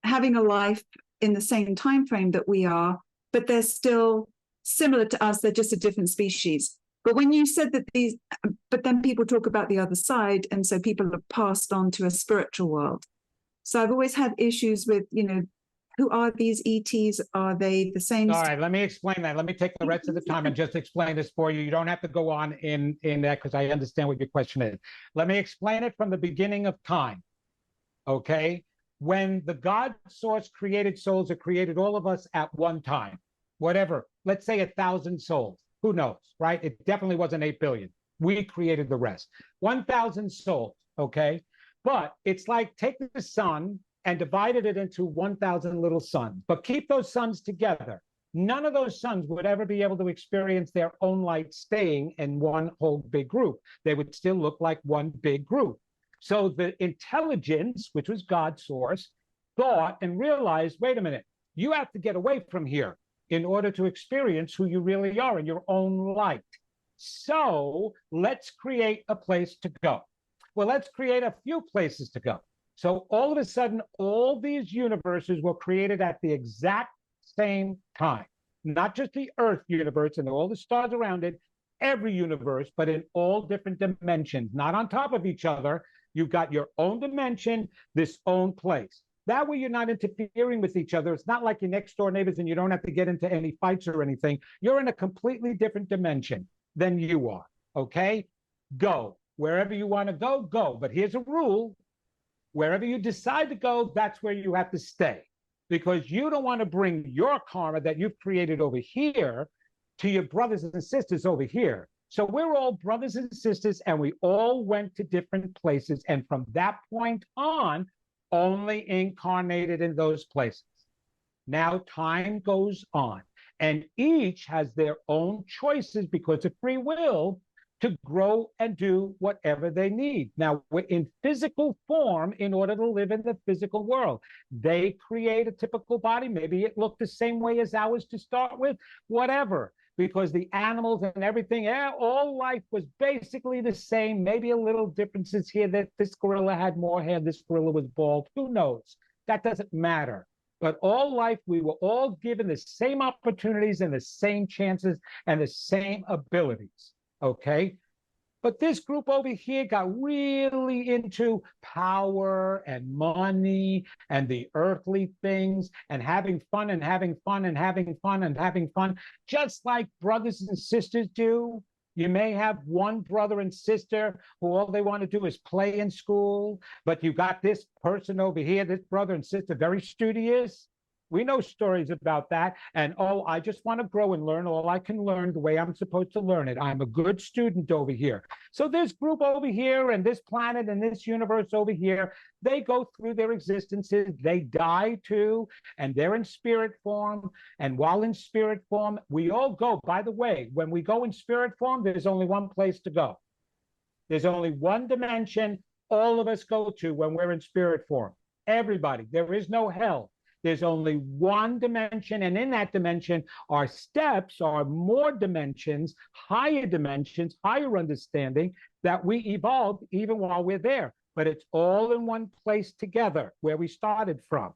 Speaker 1: having a life in the same time frame that we are, but they're still similar to us. They're just a different species. But when you said that but then people talk about the other side, and so people are passed on to a spiritual world. So I've always had issues with, who are these ETs? Are they the same?
Speaker 4: All right, let me explain that. Let me take the rest of the time and just explain this for you. You don't have to go on in that, because I understand what your question is. Let me explain it from the beginning of time, okay? When the God source created souls, it created all of us at one time, whatever, let's say 1,000 souls. Who knows, right? It definitely wasn't 8 billion. We created the rest. 1,000 souls, okay? But it's like taking the sun and divided it into 1,000 little suns. But keep those suns together. None of those suns would ever be able to experience their own light staying in one whole big group. They would still look like one big group. So the intelligence, which was God's source, thought and realized, wait a minute, you have to get away from here in order to experience who you really are in your own light. So let's create a place to go. Well, let's create a few places to go. So all of a sudden, all these universes were created at the exact same time. not just the Earth universe and all the stars around it, every universe, but in all different dimensions, not on top of each other. You've got your own dimension, this own place. That way you're not interfering with each other. It's not like your next door neighbors and you don't have to get into any fights or anything. You're in a completely different dimension than you are, okay? Go. Wherever you want to go, go. But here's a rule. Wherever you decide to go, that's where you have to stay. Because you don't want to bring your karma that you've created over here to your brothers and sisters over here. So we're all brothers and sisters, and we all went to different places. And from that point on, only incarnated in those places. Now time goes on, and each has their own choices because of free will to grow and do whatever they need. Now, we're in physical form in order to live in the physical world. They create a typical body. Maybe it looked the same way as ours to start with, whatever, because the animals and everything, all life was basically the same, maybe a little differences here, that this gorilla had more hair, this gorilla was bald, who knows? That doesn't matter. But all life, we were all given the same opportunities and the same chances and the same abilities. Okay, but this group over here got really into power and money and the earthly things and having fun and having fun and having fun and having fun, just like brothers and sisters do. You may have one brother and sister who all they want to do is play in school, but you got this person over here, this brother and sister, very studious. We know stories about that. And, oh, I just want to grow and learn all I can learn the way I'm supposed to learn it. I'm a good student over here. So this group over here and this planet and this universe over here, they go through their existences. They die too, and they're in spirit form. And while in spirit form, we all go. By the way, when we go in spirit form, there's only one place to go. There's only one dimension all of us go to when we're in spirit form. Everybody. There is no hell. There's only one dimension, and in that dimension, our steps are more dimensions, higher understanding that we evolved even while we're there. But it's all in one place together where we started from.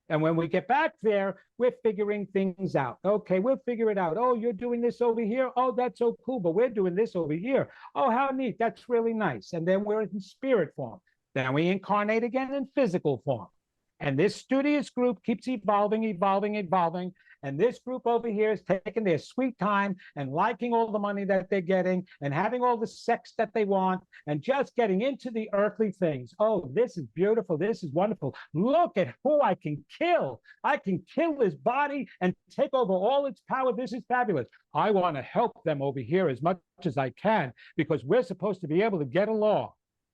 Speaker 4: And when we get back there, we're figuring things out. Okay, we'll figure it out. Oh, you're doing this over here. Oh, that's so cool, but we're doing this over here. Oh, how neat. That's really nice. And then we're in spirit form. Then we incarnate again in physical form. And this studious group keeps evolving. And this group over here is taking their sweet time and liking all the money that they're getting and having all the sex that they want and just getting into the earthly things. Oh, this is beautiful. This is wonderful. Look at who I can kill. I can kill his body and take over all its power. This is fabulous. I want to help them over here as much as I can because we're supposed to be able to get along.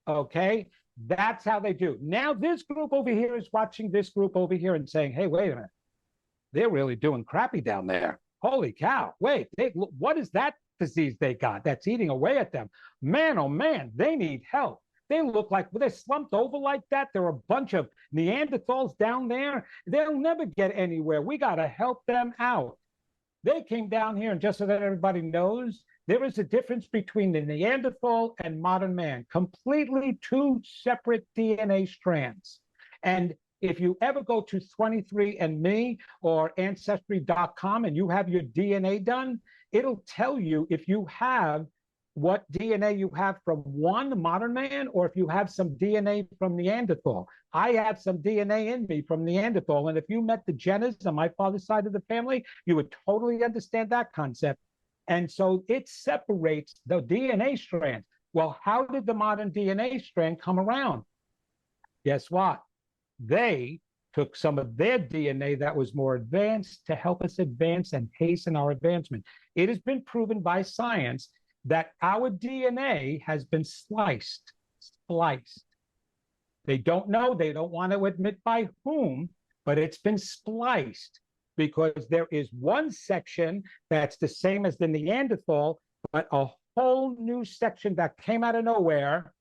Speaker 4: Okay? That's how they do. Now this group over here is watching this group over here and saying, hey, wait a minute. They're really doing crappy down there. Holy cow. Wait, what is that disease they got that's eating away at them? Man, oh man, they need help. They look like they're slumped over like that. There are a bunch of Neanderthals down there. They'll never get anywhere. We got to help them out. They came down here, and just so that everybody knows, there is a difference between the Neanderthal and modern man, completely two separate DNA strands. And if you ever go to 23andMe or Ancestry.com and you have your DNA done, it'll tell you if you have what DNA you have from one modern man or if you have some DNA from Neanderthal. I have some DNA in me from Neanderthal. And if you met the Gennas on my father's side of the family, you would totally understand that concept. And so it separates the DNA strands. Well, how did the modern DNA strand come around? Guess what? They took some of their DNA that was more advanced to help us advance and hasten our advancement. It has been proven by science that our DNA has been spliced. They don't know, they don't want to admit by whom, but it's been spliced because there is one section that's the same as the Neanderthal, but a whole new section that came out of nowhere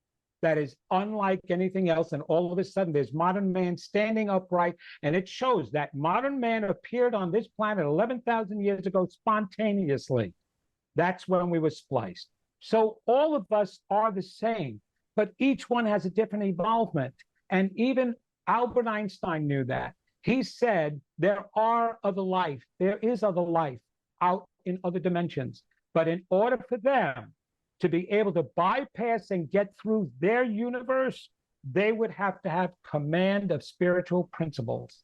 Speaker 4: that is unlike anything else. And all of a sudden, there's modern man standing upright. And it shows that modern man appeared on this planet 11,000 years ago spontaneously. That's when we were spliced. So all of us are the same, but each one has a different evolvement. And even Albert Einstein knew that. He said, there is other life. out in other dimensions. But in order for them to be able to bypass and get through their universe, they would have to have command of spiritual principles,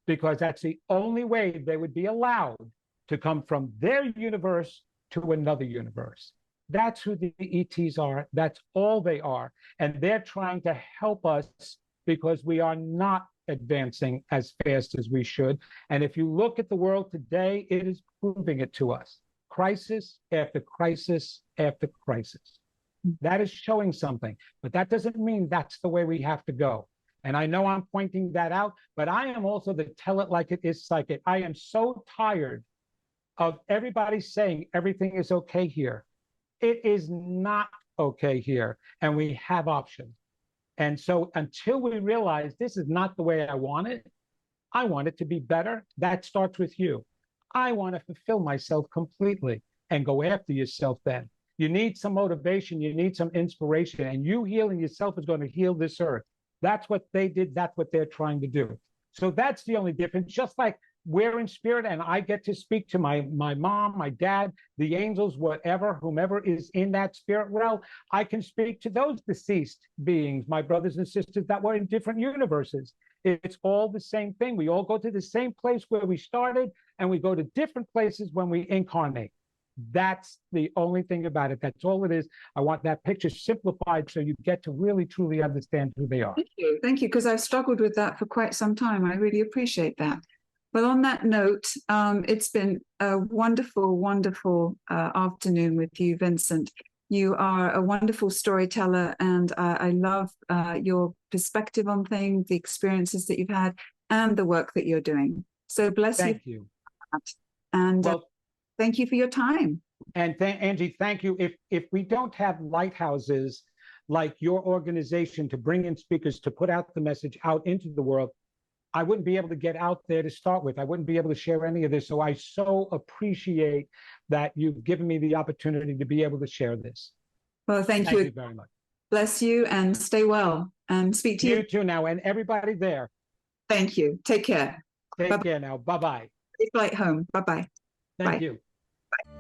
Speaker 4: because that's the only way they would be allowed to come from their universe to another universe. That's who the ETs are. That's all they are. And they're trying to help us because we are not advancing as fast as we should. And if you look at the world today, it is proving it to us. Crisis after crisis after crisis. That is showing something, but that doesn't mean that's the way we have to go. And I know I'm pointing that out, but I am also the tell it like it is psychic. I am so tired of everybody saying everything is okay here. It is not okay here, and we have options. And so until we realize this is not the way I want it to be better. That starts with you. I want to fulfill myself completely, and go after yourself then. You need some motivation, you need some inspiration, and you healing yourself is going to heal this earth. That's what they did, that's what they're trying to do. So that's the only difference. Just like we're in spirit and I get to speak to my mom, my dad, the angels, whatever, whomever is in that spirit realm, I can speak to those deceased beings, my brothers and sisters that were in different universes. It's all the same thing. We all go to the same place where we started, and we go to different places when we incarnate. That's the only thing about it. That's all it is. I want that picture simplified so you get to really, truly understand who they are.
Speaker 1: Thank you. Thank you, because I've struggled with that for quite some time. I really appreciate that. Well, on that note, it's been a wonderful, wonderful afternoon with you, Vincent. You are a wonderful storyteller, and I love your perspective on things, the experiences that you've had, and the work that you're doing. So bless you.
Speaker 4: Thank you.
Speaker 1: And
Speaker 4: well,
Speaker 1: thank you for your time.
Speaker 4: And Angie, thank you. If we don't have lighthouses like your organization to bring in speakers to put out the message out into the world, I wouldn't be able to get out there to start with. I wouldn't be able to share any of this. So I so appreciate that you've given me the opportunity to be able to share this.
Speaker 1: Well, thank you.
Speaker 4: Thank you very much.
Speaker 1: Bless you, and stay well, and speak to you.
Speaker 4: You too now, and everybody there.
Speaker 1: Thank you. Take care.
Speaker 4: Take
Speaker 1: Bye-bye.
Speaker 4: care now. Bye-bye.
Speaker 1: Safe flight home. Bye-bye.
Speaker 4: Thank
Speaker 1: Bye.
Speaker 4: you.
Speaker 1: Bye.